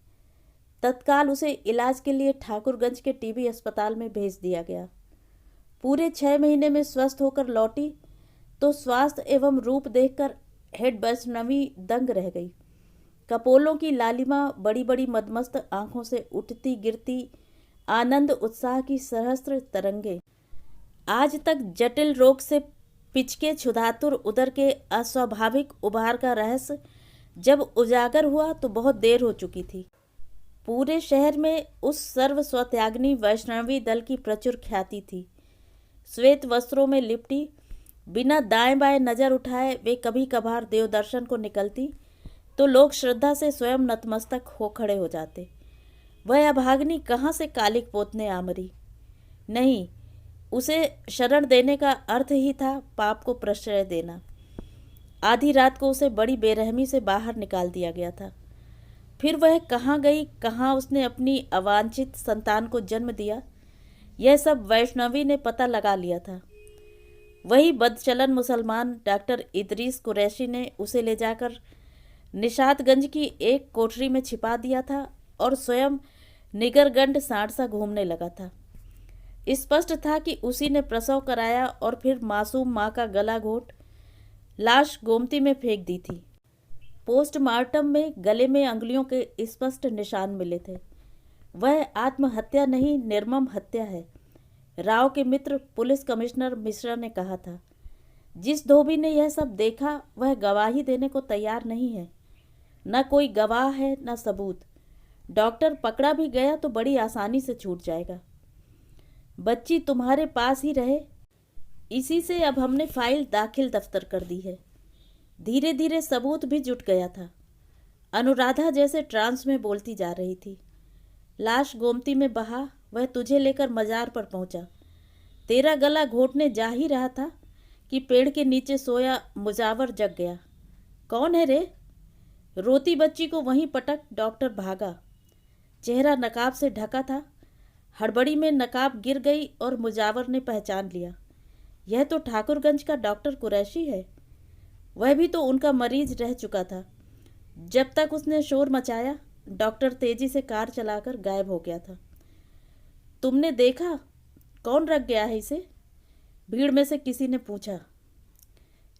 तत्काल उसे इलाज के लिए ठाकुरगंज के टीबी अस्पताल में भेज दिया गया। पूरे 6 महीने में स्वस्थ होकर लौटी तो स्वास्थ्य एवं रूप देखकर हेड वैष्णवी दंग रह गई। कपोलों की लालिमा, बड़ी बड़ी मदमस्त आंखों से उठती गिरती आनंद उत्साह की सहस्त्र तरंगे। आज तक जटिल रोग से पिचके क्षुधातुर उदर के अस्वाभाविक उभार का रहस्य जब उजागर हुआ तो बहुत देर हो चुकी थी। पूरे शहर में उस सर्व स्वत्याग्नि वैष्णवी दल की प्रचुर ख्याति थी। श्वेत वस्त्रों में लिपटी, बिना दाएं बाएं नजर उठाए वे कभी कभार देव दर्शन को निकलती तो लोग श्रद्धा से स्वयं नतमस्तक हो खड़े हो जाते। वह अभागिनी कहाँ से कालिक पोतने आ मरी? नहीं, उसे शरण देने का अर्थ ही था पाप को प्रश्रय देना। आधी रात को उसे बड़ी बेरहमी से बाहर निकाल दिया गया था। फिर वह कहाँ गई, कहाँ उसने अपनी अवांछित संतान को जन्म दिया, यह सब वैष्णवी ने पता लगा लिया था। वही बदचलन मुसलमान डॉक्टर इदरीस कुरैशी ने उसे ले जाकर निशातगंज की एक कोठरी में छिपा दिया था और स्वयं निगरगंड सांड सा घूमने लगा था। स्पष्ट था कि उसी ने प्रसव कराया और फिर मासूम माँ का गला घोट लाश गोमती में फेंक दी थी। पोस्टमार्टम में गले में अंगुलियों के स्पष्ट निशान मिले थे। वह आत्महत्या नहीं, निर्मम हत्या है, राव के मित्र पुलिस कमिश्नर मिश्रा ने कहा था। जिस धोबी ने यह सब देखा वह गवाही देने को तैयार नहीं है। न कोई गवाह है न सबूत। डॉक्टर पकड़ा भी गया तो बड़ी आसानी से छूट जाएगा। बच्ची तुम्हारे पास ही रहे, इसी से अब हमने फाइल दाखिल दफ्तर कर दी है। धीरे धीरे सबूत भी जुट गया था। अनुराधा जैसे ट्रांस में बोलती जा रही थी। लाश गोमती में बहा, वह तुझे लेकर मजार पर पहुंचा। तेरा गला घोटने जा ही रहा था कि पेड़ के नीचे सोया मुजावर जग गया। कौन है रे? रोती बच्ची को वहीं पटक डॉक्टर भागा। चेहरा नकाब से ढका था। हड़बड़ी में नकाब गिर गई और मुजावर ने पहचान लिया। यह तो ठाकुरगंज का डॉक्टर कुरैशी है। वह भी तो उनका मरीज रह चुका था। जब तक उसने शोर मचाया, डॉक्टर तेजी से कार चलाकर गायब हो गया था। तुमने देखा? कौन रख गया है इसे? भीड़ में से किसी ने पूछा।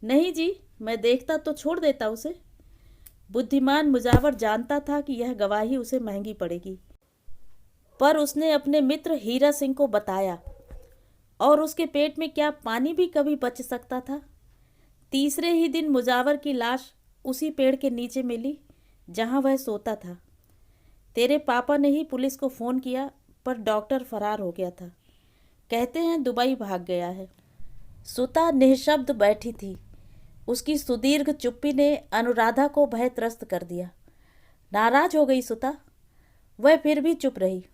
नहीं जी, मैं देखता तो छोड़ देता उसे। बुद्धिमान मुजावर जानता था कि यह गवाही उसे महंगी पड़ेगी, पर उसने अपने मित्र हीरा सिंह को बताया। और उसके पेट में क्या पानी भी कभी बच सकता था? तीसरे ही दिन मुजावर की लाश उसी पेड़ के नीचे मिली जहां वह सोता था। तेरे पापा ने ही पुलिस को फ़ोन किया, पर डॉक्टर फरार हो गया था। कहते हैं दुबई भाग गया है। सुता निःशब्द बैठी थी। उसकी सुदीर्घ चुप्पी ने अनुराधा को भयत्रस्त कर दिया। नाराज हो गई सुता? वह फिर भी चुप रही।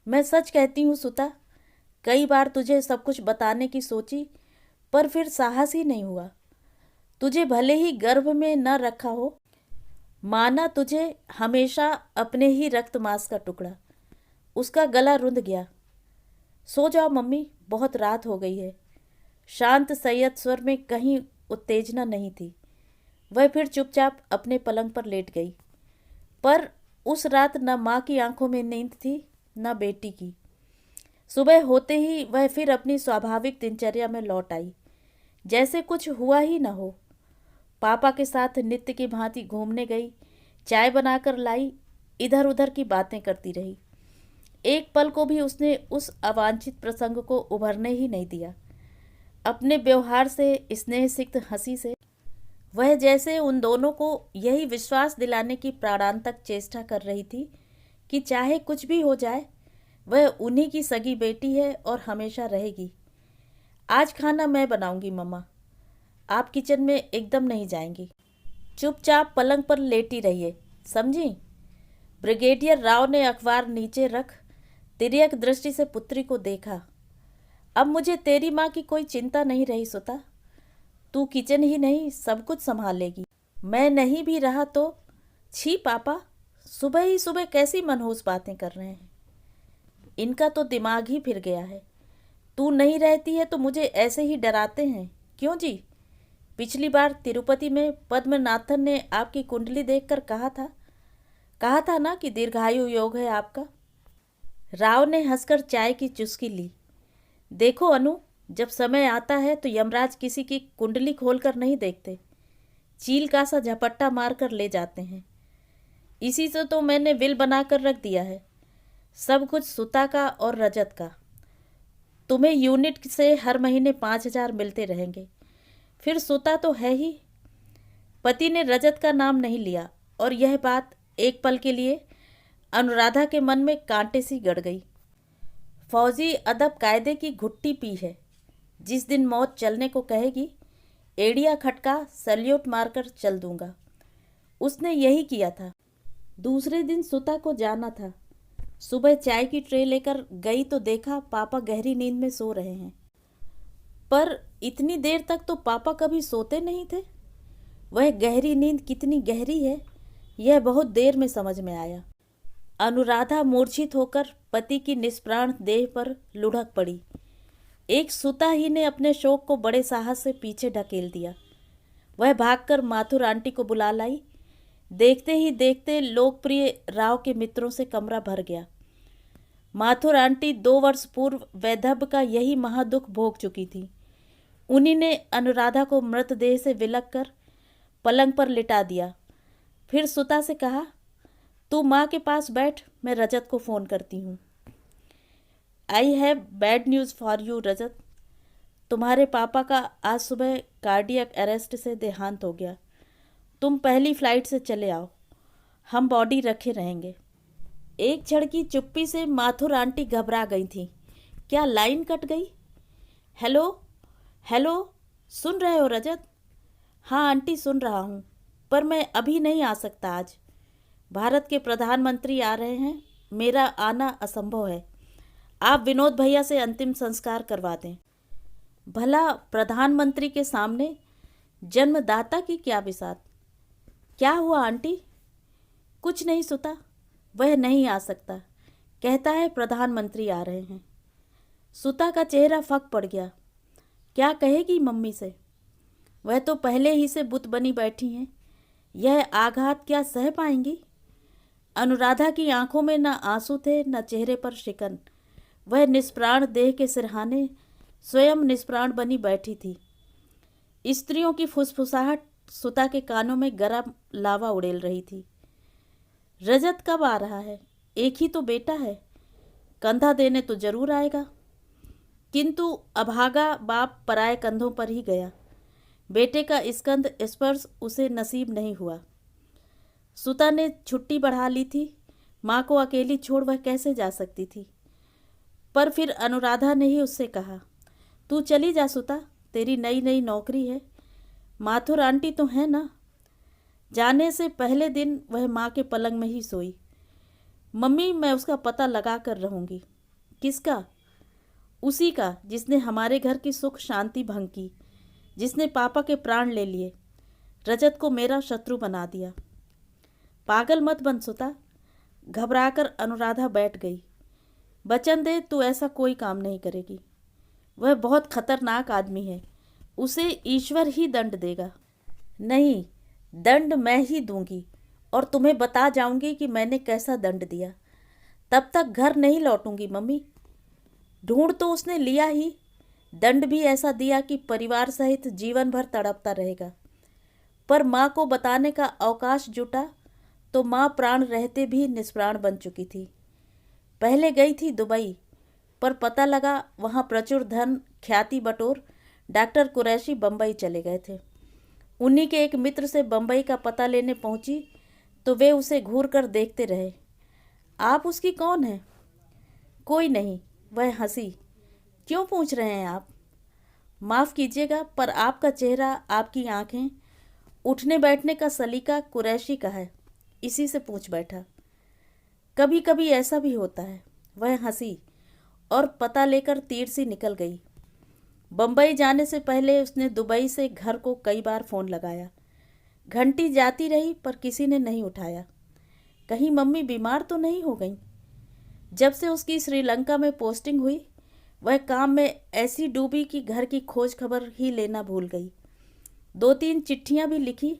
मैं सच कहती हूँ सुता, कई बार तुझे सब कुछ बताने की सोची, पर फिर साहस ही नहीं हुआ। तुझे भले ही गर्भ में न रखा हो, माना तुझे हमेशा अपने ही रक्त मांस का टुकड़ा। उसका गला रुंध गया। सो जाओ मम्मी, बहुत रात हो गई है। शांत सैयद स्वर में कहीं उत्तेजना नहीं थी। वह फिर चुपचाप अपने पलंग पर लेट गई। पर उस रात न माँ की आंखों में नींद थी न बेटी की। सुबह होते ही वह फिर अपनी स्वाभाविक दिनचर्या में लौट आई, जैसे कुछ हुआ ही न हो। पापा के साथ नित्य की भांति घूमने गई, चाय बनाकर लाई, इधर उधर की बातें करती रही। एक पल को भी उसने उस अवांछित प्रसंग को उभरने ही नहीं दिया। अपने व्यवहार से, स्नेह सिक्त हंसी से वह जैसे उन दोनों को यही विश्वास दिलाने की प्राणांतक चेष्टा कर रही थी कि चाहे कुछ भी हो जाए, वह उन्हीं की सगी बेटी है और हमेशा रहेगी। आज खाना मैं बनाऊंगी मम्मा, आप किचन में एकदम नहीं जाएंगी। चुपचाप पलंग पर लेटी रहिए, समझी? ब्रिगेडियर राव ने अखबार नीचे रख तिर्यक दृष्टि से पुत्री को देखा। अब मुझे तेरी माँ की कोई चिंता नहीं रही सुता। तू किचन ही नहीं सब कुछ संभाल लेगी। मैं नहीं भी रहा तो। छी पापा, सुबह ही सुबह कैसी मनहूस बातें कर रहे हैं। इनका तो दिमाग ही फिर गया है। तू नहीं रहती है तो मुझे ऐसे ही डराते हैं, क्यों जी? पिछली बार तिरुपति में पद्मनाथन ने आपकी कुंडली देखकर कहा था ना कि दीर्घायु योग है आपका। राव ने हंसकर चाय की चुस्की ली। देखो अनु, जब समय आता है तो यमराज किसी की कुंडली खोलकर नहीं देखते, चील का सा झपट्टा मार कर ले जाते हैं। इसी से तो मैंने विल बनाकर रख दिया है, सब कुछ सुता का और रजत का। तुम्हें यूनिट से हर महीने 5,000 मिलते रहेंगे। फिर सुता तो है ही। पति ने रजत का नाम नहीं लिया और यह बात एक पल के लिए अनुराधा के मन में कांटे सी गड़ गई। फौजी अदब कायदे की घुट्टी पी है। जिस दिन मौत चलने को कहेगी, एड़िया खटका सल्यूट मारकर चल दूंगा। उसने यही किया था। दूसरे दिन सुता को जाना था। सुबह चाय की ट्रे लेकर गई तो देखा पापा गहरी नींद में सो रहे हैं। पर इतनी देर तक तो पापा कभी सोते नहीं थे। वह गहरी नींद कितनी गहरी है, यह बहुत देर में समझ में आया। अनुराधा मूर्छित होकर पति की निष्प्राण देह पर लुढ़क पड़ी। एक सुता ही ने अपने शोक को बड़े साहस से पीछे ढकेल दिया। वह भागकर माथुर आंटी को बुला लाई। देखते ही देखते लोकप्रिय राव के मित्रों से कमरा भर गया। माथुर आंटी 2 वर्ष पूर्व वैधव्य का यही महादुख भोग चुकी थी। उन्हीं ने अनुराधा को मृतदेह से विलक कर पलंग पर लिटा दिया। फिर सुता से कहा, तू माँ के पास बैठ, मैं रजत को फ़ोन करती हूँ। I have bad news for you Rajat. तुम्हारे पापा का आज सुबह कार्डियक अरेस्ट से देहांत हो गया। तुम पहली फ्लाइट से चले आओ, हम बॉडी रखे रहेंगे। एक क्षण की चुप्पी से माथुर आंटी घबरा गई थी। क्या लाइन कट गई? हेलो हेलो, सुन रहे हो रजत? हाँ आंटी, सुन रहा हूँ, पर मैं अभी नहीं आ सकता। आज भारत के प्रधानमंत्री आ रहे हैं, मेरा आना असंभव है। आप विनोद भैया से अंतिम संस्कार करवा दें। भला प्रधानमंत्री के सामने जन्मदाता की क्या बिसात? क्या हुआ आंटी? कुछ नहीं सुता, वह नहीं आ सकता, कहता है प्रधानमंत्री आ रहे हैं। सुता का चेहरा फक पड़ गया। क्या कहेगी मम्मी से? वह तो पहले ही से बुत बनी बैठी हैं, यह आघात क्या सह पाएंगी? अनुराधा की आंखों में न आंसू थे न चेहरे पर शिकन। वह निष्प्राण देह के सिरहाने स्वयं निष्प्राण बनी बैठी थी। स्त्रियों की फुसफुसाहट सुता के कानों में गरम लावा उड़ेल रही थी। रजत कब आ रहा है? एक ही तो बेटा है, कंधा देने तो जरूर आएगा। किंतु अभागा बाप पराए कंधों पर ही गया। बेटे का स्कंध स्पर्श उसे नसीब नहीं हुआ। सुता ने छुट्टी बढ़ा ली थी। माँ को अकेली छोड़ वह कैसे जा सकती थी? पर फिर अनुराधा ने ही उससे कहा, तू चली जा सुता, तेरी नई नई नौकरी है। माथुर आंटी तो है ना। जाने से पहले दिन वह माँ के पलंग में ही सोई। मम्मी, मैं उसका पता लगा कर रहूँगी। किसका? उसी का जिसने हमारे घर की सुख शांति भंग की, जिसने पापा के प्राण ले लिए, रजत को मेरा शत्रु बना दिया। पागल मत बन सुता। घबराकर अनुराधा बैठ गई। वचन दे, तू ऐसा कोई काम नहीं करेगी। वह बहुत खतरनाक आदमी है, उसे ईश्वर ही दंड देगा। नहीं, दंड मैं ही दूंगी और तुम्हें बता जाऊंगी कि मैंने कैसा दंड दिया। तब तक घर नहीं लौटूंगी मम्मी। ढूंढ तो उसने लिया ही, दंड भी ऐसा दिया कि परिवार सहित जीवन भर तड़पता रहेगा। पर माँ को बताने का अवकाश जुटा तो माँ प्राण रहते भी निष्प्राण बन चुकी थी। पहले गई थी दुबई, पर पता लगा वहाँ प्रचुर धन ख्याति बटोर डॉक्टर कुरैशी बम्बई चले गए थे। उन्हीं के एक मित्र से बम्बई का पता लेने पहुंची तो वे उसे घूर कर देखते रहे। आप उसकी कौन हैं? कोई नहीं, वह हंसी। क्यों पूछ रहे हैं आप? माफ़ कीजिएगा, पर आपका चेहरा, आपकी आंखें, उठने बैठने का सलीका कुरैशी का है, इसी से पूछ बैठा। कभी कभी ऐसा भी होता है। वह हंसी और पता लेकर तीर सी निकल गई। बम्बई जाने से पहले उसने दुबई से घर को कई बार फ़ोन लगाया। घंटी जाती रही पर किसी ने नहीं उठाया। कहीं मम्मी बीमार तो नहीं हो गई? जब से उसकी श्रीलंका में पोस्टिंग हुई, वह काम में ऐसी डूबी कि घर की खोज खबर ही लेना भूल गई। 2-3 चिट्ठियाँ भी लिखी,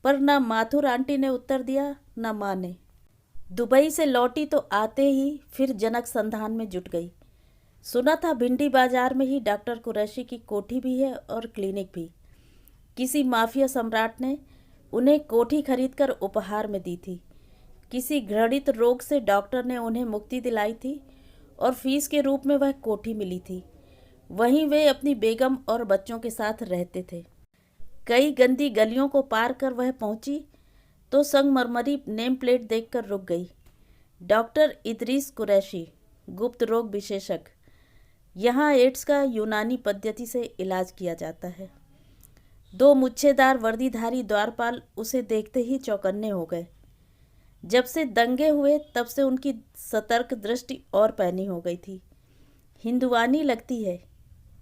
पर न माथुर आंटी ने उत्तर दिया न माँ ने। दुबई से लौटी तो आते ही फिर जनक संधान में जुट गई। सुना था भिंडी बाजार में ही डॉक्टर कुरैशी की कोठी भी है और क्लिनिक भी। किसी माफिया सम्राट ने उन्हें कोठी खरीदकर उपहार में दी थी। किसी घृणित रोग से डॉक्टर ने उन्हें मुक्ति दिलाई थी और फीस के रूप में वह कोठी मिली थी। वहीं वे अपनी बेगम और बच्चों के साथ रहते थे। कई गंदी गलियों को पार कर वह पहुंची तो संगमरमरी नेम प्लेट देखकर रुक गई। डॉक्टर इदरीस कुरैशी, गुप्त रोग विशेषज्ञ। यहाँ एड्स का यूनानी पद्धति से इलाज किया जाता है। 2 मुच्छेदार वर्दीधारी द्वारपाल उसे देखते ही चौकन्ने हो गए। जब से दंगे हुए तब से उनकी सतर्क दृष्टि और पैनी हो गई थी। हिंदुवानी लगती है,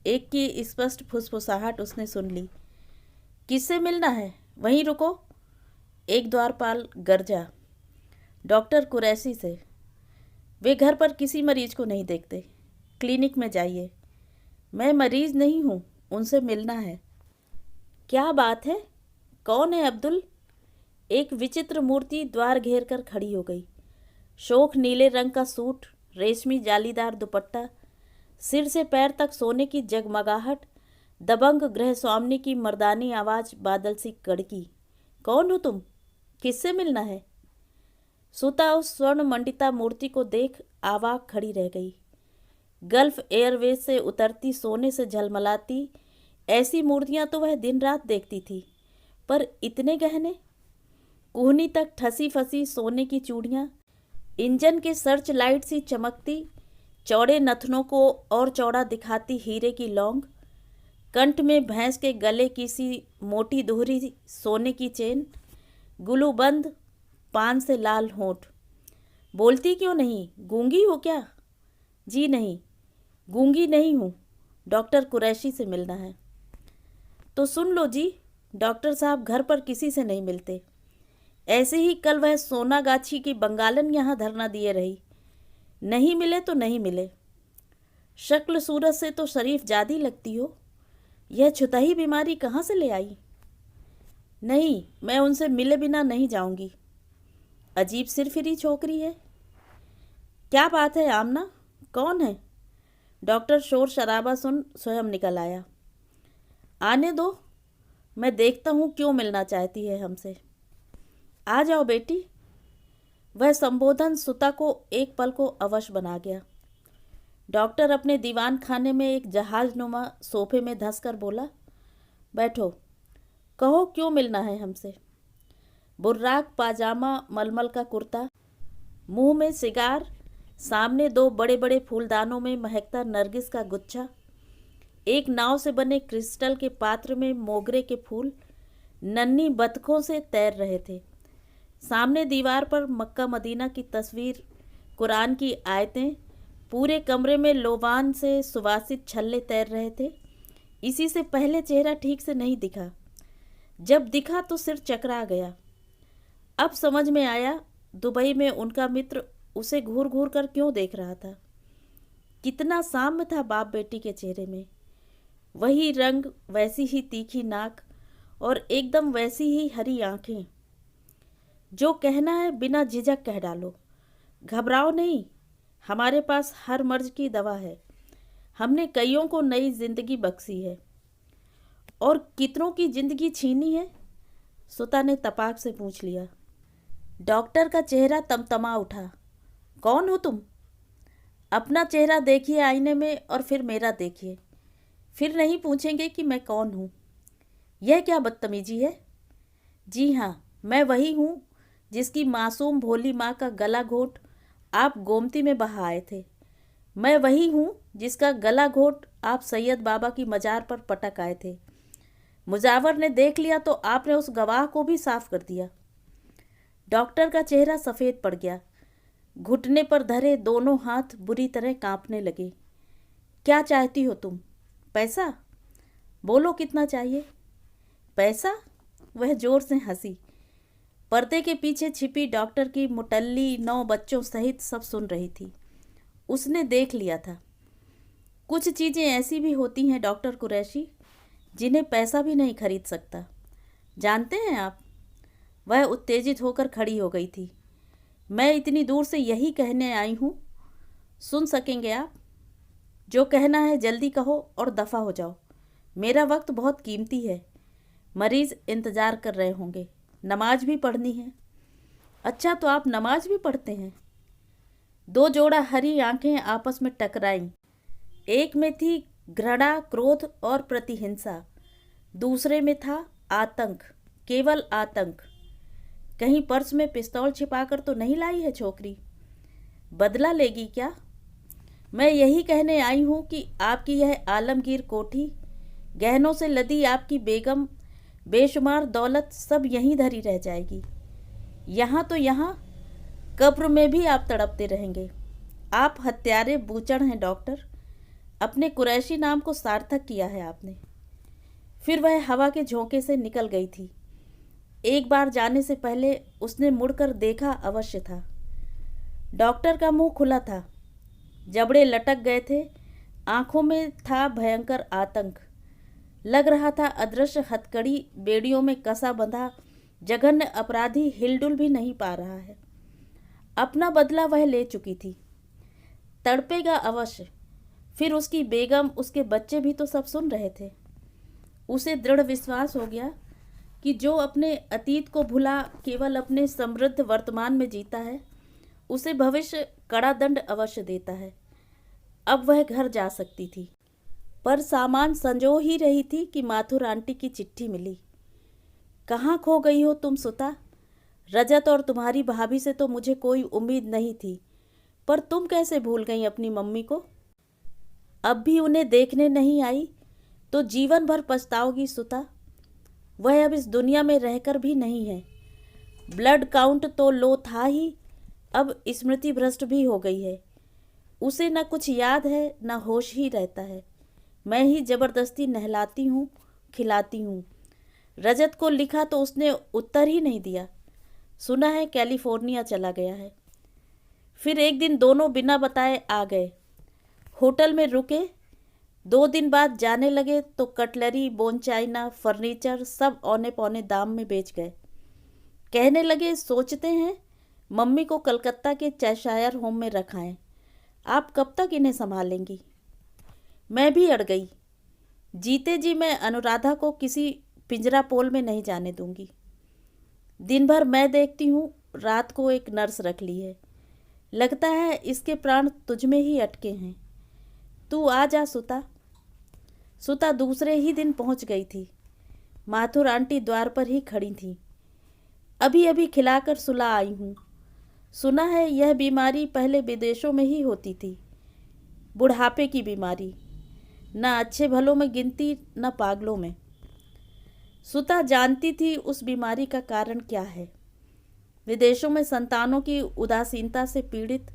एक की स्पष्ट फुसफुसाहट उसने सुन ली। किससे मिलना है? वहीं रुको, एक द्वारपाल गरजा। डॉक्टर कुरैशी से। वे घर पर किसी मरीज को नहीं देखते, क्लिनिक में जाइए। मैं मरीज नहीं हूँ, उनसे मिलना है। क्या बात है? कौन है अब्दुल? एक विचित्र मूर्ति द्वार घेर कर खड़ी हो गई। शोख नीले रंग का सूट, रेशमी जालीदार दुपट्टा, सिर से पैर तक सोने की जगमगाहट, दबंग गृह स्वामिनी की मर्दानी आवाज बादल सी कड़की। कौन हो तुम? किससे मिलना है? सुता उस स्वर्ण मंडिता मूर्ति को देख आवाक खड़ी रह गई। गल्फ एयरवेज से उतरती सोने से झलमलाती ऐसी मूर्तियां तो वह दिन रात देखती थी, पर इतने गहने, कुहनी तक ठसी फसी सोने की चूड़ियां, इंजन के सर्च लाइट सी चमकती, चौड़े नथनों को और चौड़ा दिखाती हीरे की लौंग, कंठ में भैंस के गले की सी मोटी दोहरी सोने की चेन, गुलूबंद पान से लाल होंठ। बोलती क्यों नहीं? गूंगी हो क्या? जी नहीं, गूंगी नहीं हूँ, डॉक्टर कुरैशी से मिलना है। तो सुन लो जी, डॉक्टर साहब घर पर किसी से नहीं मिलते। ऐसे ही कल वह सोनागाछी की बंगालन यहाँ धरना दिए रही। नहीं मिले तो नहीं मिले। शक्ल सूरत से तो शरीफ जादी लगती हो, यह छुतही बीमारी कहाँ से ले आई? नहीं, मैं उनसे मिले बिना नहीं जाऊंगी। अजीब सिरफिरी छोकरी है। क्या बात है आमना, कौन है? डॉक्टर शोर शराबा सुन स्वयं निकल आया। आने दो, मैं देखता हूँ क्यों मिलना चाहती है हमसे। आ जाओ बेटी। वह संबोधन सुता को एक पल को अवश बना गया। डॉक्टर अपने दीवान खाने में एक जहाजनुमा सोफे में धंसकर बोला, बैठो, कहो क्यों मिलना है हमसे। बुर्राक पाजामा, मलमल का कुर्ता, मुंह में सिगार, सामने दो बड़े बड़े फूलदानों में महकता नरगिस का गुच्छा, एक नाव से बने क्रिस्टल के पात्र में मोगरे के फूल नन्ही बतखों से तैर रहे थे। सामने दीवार पर मक्का मदीना की तस्वीर, कुरान की आयतें, पूरे कमरे में लोबान से सुवासित छल्ले तैर रहे थे। इसी से पहले चेहरा ठीक से नहीं दिखा, जब दिखा तो सिर चकरा गया। अब समझ में आया दुबई में उनका मित्र उसे घूर घूर कर क्यों देख रहा था। कितना साम्य था बाप बेटी के चेहरे में। वही रंग, वैसी ही तीखी नाक और एकदम वैसी ही हरी आंखें। जो कहना है बिना झिझक कह डालो, घबराओ नहीं, हमारे पास हर मर्ज की दवा है। हमने कईयों को नई जिंदगी बख्शी है। और कितनों की जिंदगी छीनी है? सुता ने तपाक से पूछ लिया। डॉक्टर का चेहरा तमतमा उठा। कौन हो तुम? अपना चेहरा देखिए आईने में और फिर मेरा देखिए, फिर नहीं पूछेंगे कि मैं कौन हूँ। यह क्या बदतमीजी है? जी हाँ, मैं वही हूँ जिसकी मासूम भोली माँ का गला घोट आप गोमती में बहा आए थे। मैं वही हूँ जिसका गला घोट आप सैयद बाबा की मजार पर पटक आए थे। मुजावर ने देख लिया तो आपने उस गवाह को भी साफ कर दिया। डॉक्टर का चेहरा सफ़ेद पड़ गया। घुटने पर धरे दोनों हाथ बुरी तरह कांपने लगे। क्या चाहती हो तुम? पैसा? बोलो कितना चाहिए? पैसा? वह जोर से हंसी। पर्दे के पीछे छिपी डॉक्टर की मुटल्ली 9 बच्चों सहित सब सुन रही थी। उसने देख लिया था। कुछ चीज़ें ऐसी भी होती हैं डॉक्टर कुरैशी, जिन्हें पैसा भी नहीं खरीद सकता। जानते हैं आप? वह उत्तेजित होकर खड़ी हो गई थी। मैं इतनी दूर से यही कहने आई हूँ, सुन सकेंगे आप? जो कहना है जल्दी कहो और दफ़ा हो जाओ। मेरा वक्त बहुत कीमती है। मरीज़ इंतज़ार कर रहे होंगे, नमाज भी पढ़नी है। अच्छा, तो आप नमाज भी पढ़ते हैं? 2 जोड़ा हरी आंखें आपस में टकराईं। एक में थी घृणा, क्रोध और प्रतिहिंसा, दूसरे में था आतंक, केवल आतंक। कहीं पर्स में पिस्तौल छिपाकर तो नहीं लाई है छोकरी? बदला लेगी क्या? मैं यही कहने आई हूँ कि आपकी यह आलमगीर कोठी, गहनों से लदी आपकी बेगम, बेशुमार दौलत सब यहीं धरी रह जाएगी। यहाँ तो यहाँ, कब्र में भी आप तड़पते रहेंगे। आप हत्यारे बूचड़ हैं डॉक्टर। अपने कुरैशी नाम को सार्थक किया है आपने। फिर वह हवा के झोंके से निकल गई थी। एक बार जाने से पहले उसने मुड़कर देखा अवश्य था। डॉक्टर का मुंह खुला था, जबड़े लटक गए थे, आंखों में था भयंकर आतंक। लग रहा था अदृश्य हथकड़ी बेड़ियों में कसा बंधा जघन्य अपराधी हिलडुल भी नहीं पा रहा है। अपना बदला वह ले चुकी थी। तड़पेगा अवश्य। फिर उसकी बेगम, उसके बच्चे भी तो सब सुन रहे थे। उसे दृढ़ विश्वास हो गया कि जो अपने अतीत को भुला केवल अपने समृद्ध वर्तमान में जीता है, उसे भविष्य कड़ा दंड अवश्य देता है। अब वह घर जा सकती थी, पर सामान संजो ही रही थी कि माथुर आंटी की चिट्ठी मिली। कहाँ खो गई हो तुम सुता? रजत और तुम्हारी भाभी से तो मुझे कोई उम्मीद नहीं थी, पर तुम कैसे भूल गई अपनी मम्मी को? अब भी उन्हें देखने नहीं आई तो जीवन भर पछताओगी सुता। वह अब इस दुनिया में रहकर भी नहीं है। ब्लड काउंट तो लो था ही, अब स्मृति भ्रष्ट भी हो गई है। उसे न कुछ याद है न होश ही रहता है। मैं ही जबरदस्ती नहलाती हूँ, खिलाती हूँ। रजत को लिखा तो उसने उत्तर ही नहीं दिया। सुना है कैलिफोर्निया चला गया है। फिर एक दिन दोनों बिना बताए आ गए। होटल में रुके। 2 दिन बाद जाने लगे तो कटलरी, बोन चाइना, फर्नीचर सब औने पौने दाम में बेच गए। कहने लगे सोचते हैं मम्मी को कलकत्ता के चेशायर होम में रखाएं। आप कब तक इन्हें संभालेंगी? मैं भी अड़ गई। जीते जी मैं अनुराधा को किसी पिंजरा पोल में नहीं जाने दूंगी। दिन भर मैं देखती हूँ, रात को एक नर्स रख ली है। लगता है इसके प्राण तुझ में ही अटके हैं। तू आ जा सुता। सुता दूसरे ही दिन पहुँच गई थी। माथुर आंटी द्वार पर ही खड़ी थी। अभी अभी खिलाकर सुला आई हूँ। सुना है यह बीमारी पहले विदेशों में ही होती थी, बुढ़ापे की बीमारी। न अच्छे भलों में गिनती न पागलों में। सुता जानती थी उस बीमारी का कारण क्या है। विदेशों में संतानों की उदासीनता से पीड़ित,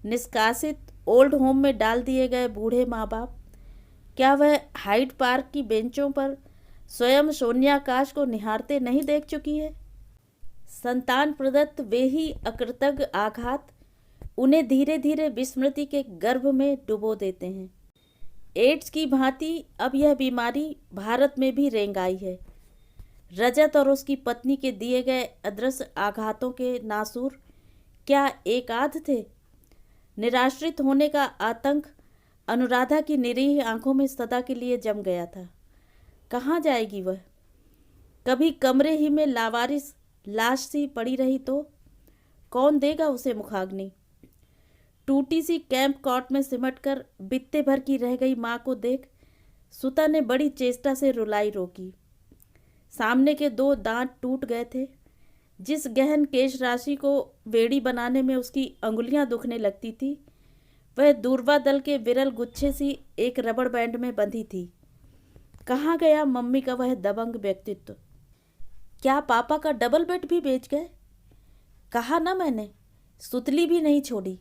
निष्कासित, ओल्ड होम में डाल दिए गए बूढ़े माँ बाप। क्या वह हाइड पार्क की बेंचों पर स्वयं शून्याकाश को निहारते नहीं देख चुकी है? संतान प्रदत्त वे ही अकृतज्ञ आघात उन्हें धीरे धीरे विस्मृति के गर्भ में डुबो देते हैं। एड्स की भांति अब यह बीमारी भारत में भी रेंग आई है। रजत और उसकी पत्नी के दिए गए अदृश्य आघातों के नासूर क्या एक आध थे? निराश्रित होने का आतंक अनुराधा की निरीह आंखों में सदा के लिए जम गया था। कहाँ जाएगी वह? कभी कमरे ही में लावारिस लाश सी पड़ी रही तो कौन देगा उसे मुखाग्नि? टूटी सी कैंप कॉट में सिमटकर बित्ते भर की रह गई माँ को देख सुता ने बड़ी चेष्टा से रुलाई रोकी। सामने के 2 दांत टूट गए थे। जिस गहन केश राशि को बेड़ी बनाने में उसकी अंगुलियां दुखने लगती थी, वह दूर्वा दल के विरल गुच्छे सी एक रबड़ बैंड में बंधी थी। कहाँ गया मम्मी का वह दबंग व्यक्तित्व? क्या पापा का डबल बेड भी बेच गए? कहा ना मैंने, सुतली भी नहीं छोड़ी।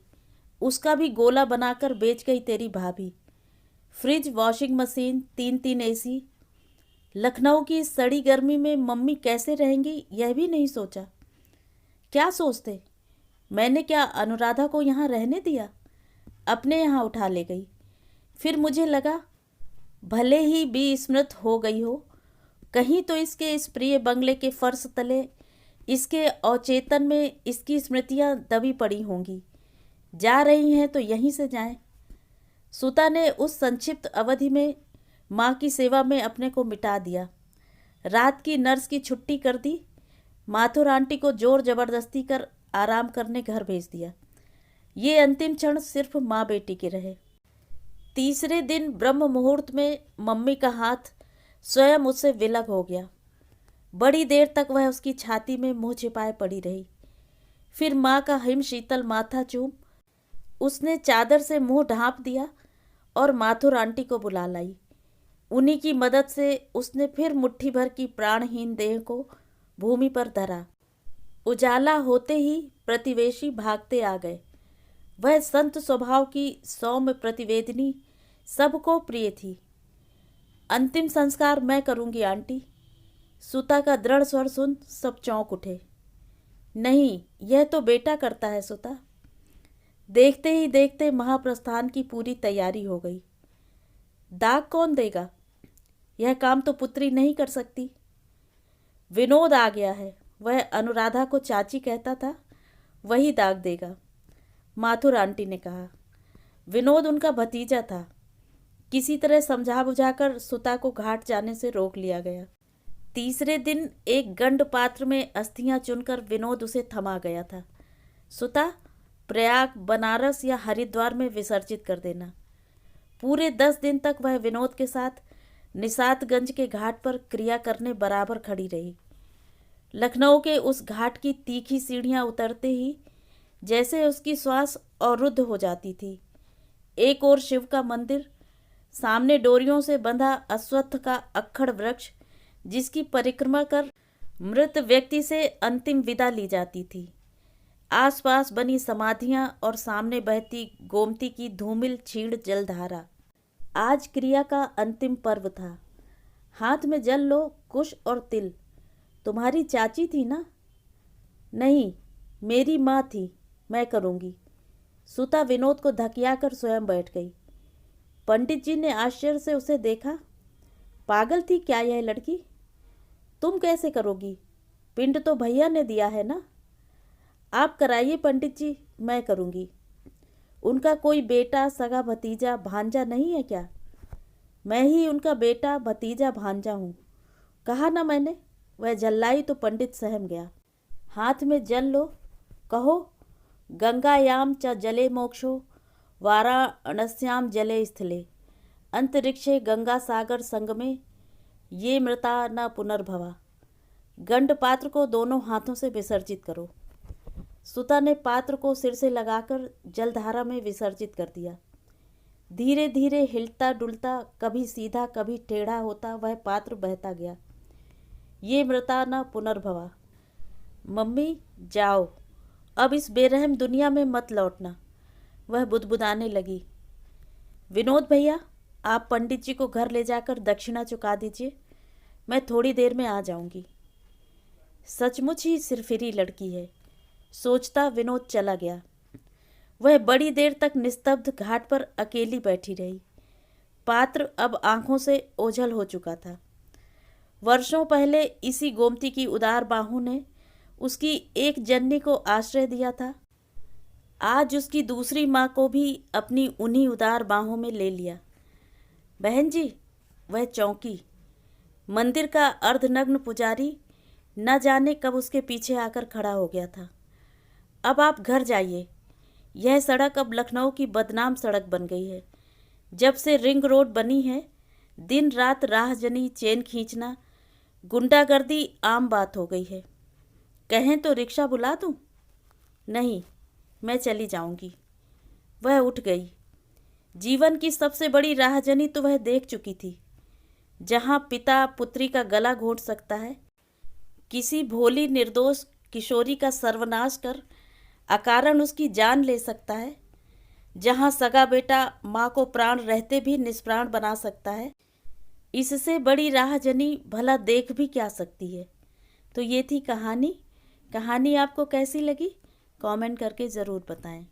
उसका भी गोला बनाकर बेच गई तेरी भाभी। Fridge, washing machine, 3 AC. Lucknow की सड़ी गर्मी में मम्मी कैसे रहेंगी यह भी नहीं सोचा। क्या सोचते? मैंने क्या अनुराधा को यहाँ रहने दिया? अपने यहाँ उठा ले गई। फिर मुझे लगा भले ही विस्मृत हो गई हो, कहीं तो इसके इस प्रिय बंगले के फर्श तले, इसके अवचेतन में इसकी स्मृतियाँ दबी पड़ी होंगी। जा रही हैं तो यहीं से जाएं। सुता ने उस संक्षिप्त अवधि में माँ की सेवा में अपने को मिटा दिया। रात की नर्स की छुट्टी कर दी। माथुर आंटी को जोर जबरदस्ती कर आराम करने घर भेज दिया। ये अंतिम क्षण सिर्फ माँ बेटी के रहे। तीसरे दिन ब्रह्म मुहूर्त में मम्मी का हाथ स्वयं उससे विलग हो गया। बड़ी देर तक वह उसकी छाती में मुंह छिपाए पड़ी रही। फिर माँ का हिम शीतल माथा चूम उसने चादर से मुंह ढांप दिया और माथुर आंटी को बुला लाई। उन्हीं की मदद से उसने फिर मुट्ठी भर की प्राणहीन देह को भूमि पर धरा। उजाला होते ही प्रतिवेशी भागते आ गए। वह संत स्वभाव की सौम्य प्रतिवेदनी सबको प्रिय थी। अंतिम संस्कार मैं करूंगी आंटी। सुता का दृढ़ स्वर सुन सब चौंक उठे। नहीं, यह तो बेटा करता है सुता। देखते ही देखते महाप्रस्थान की पूरी तैयारी हो गई। दाग कौन देगा? यह काम तो पुत्री नहीं कर सकती। विनोद आ गया है। वह अनुराधा को चाची कहता था, वही दाग देगा, माथुर आंटी ने कहा। विनोद उनका भतीजा था। किसी तरह समझा बुझाकर सुता को घाट जाने से रोक लिया गया। तीसरे दिन एक गंड पात्र में अस्थियां चुनकर विनोद उसे थमा गया था। सुता, प्रयाग, बनारस या हरिद्वार में विसर्जित कर देना। पूरे 10 दिन तक वह विनोद के साथ निषादगंज के घाट पर क्रिया करने बराबर खड़ी रही। लखनऊ के उस घाट की तीखी सीढ़ियां उतरते ही जैसे उसकी श्वास अवरुद्ध हो जाती थी। एक ओर शिव का मंदिर, सामने डोरियों से बंधा अश्वत्थ का अक्खड़ वृक्ष, जिसकी परिक्रमा कर मृत व्यक्ति से अंतिम विदा ली जाती थी। आसपास बनी समाधियां और सामने बहती गोमती की धूमिल छीड़ जलधारा। आज क्रिया का अंतिम पर्व था। हाथ में जल लो, कुश और तिल। तुम्हारी चाची थी ना? नहीं, मेरी माँ थी। मैं करूँगी। सुता विनोद को धकिया कर स्वयं बैठ गई। पंडित जी ने आश्चर्य से उसे देखा। पागल थी क्या यह लड़की? तुम कैसे करोगी? पिंड तो भैया ने दिया है ना। आप कराइए पंडित जी, मैं करूँगी। उनका कोई बेटा, सगा भतीजा, भांजा नहीं है क्या? मैं ही उनका बेटा, भतीजा, भांजा हूँ। कहा ना मैंने। वह झल्लाई तो पंडित सहम गया। हाथ में जल लो, कहो गंगायाम च जले मोक्षो, वाराणस्याम जले स्थले, अंतरिक्षे गंगा सागर संगमे, ये मृता न पुनर्भवा। गंड पात्र को दोनों हाथों से विसर्जित करो। सुता ने पात्र को सिर से लगाकर जलधारा में विसर्जित कर दिया। धीरे धीरे हिलता डुलता, कभी सीधा कभी टेढ़ा होता वह पात्र बहता गया। ये मृता न पुनर्भवा। मम्मी जाओ, अब इस बेरहम दुनिया में मत लौटना। वह बुदबुदाने लगी। विनोद भैया, आप पंडित जी को घर ले जाकर दक्षिणा चुका दीजिए। मैं थोड़ी देर में आ जाऊंगी। सचमुच ही सिरफिरी लड़की है, सोचता विनोद चला गया। वह बड़ी देर तक निस्तब्ध घाट पर अकेली बैठी रही। पात्र अब आंखों से ओझल हो चुका था। वर्षों पहले इसी गोमती की उदार बाहों ने उसकी एक जननी को आश्रय दिया था। आज उसकी दूसरी माँ को भी अपनी उन्हीं उदार बाहों में ले लिया। बहन जी, वह चौंकी। मंदिर का अर्धनग्न पुजारी न जाने कब उसके पीछे आकर खड़ा हो गया था। अब आप घर जाइए। यह सड़क अब लखनऊ की बदनाम सड़क बन गई है। जब से रिंग रोड बनी है, दिन रात राहजनी, चेन खींचना, गुंडागर्दी आम बात हो गई है। कहें तो रिक्शा बुला दूं? नहीं, मैं चली जाऊंगी। वह उठ गई। जीवन की सबसे बड़ी राहजनी तो वह देख चुकी थी। जहां पिता पुत्री का गला घोंट सकता है, किसी भोली निर्दोष किशोरी का सर्वनाश कर अकारण उसकी जान ले सकता है, जहां सगा बेटा माँ को प्राण रहते भी निष्प्राण बना सकता है, इससे बड़ी राहजनी भला देख भी क्या सकती है। तो ये थी कहानी। कहानी आपको कैसी लगी? कमेंट करके ज़रूर बताएं।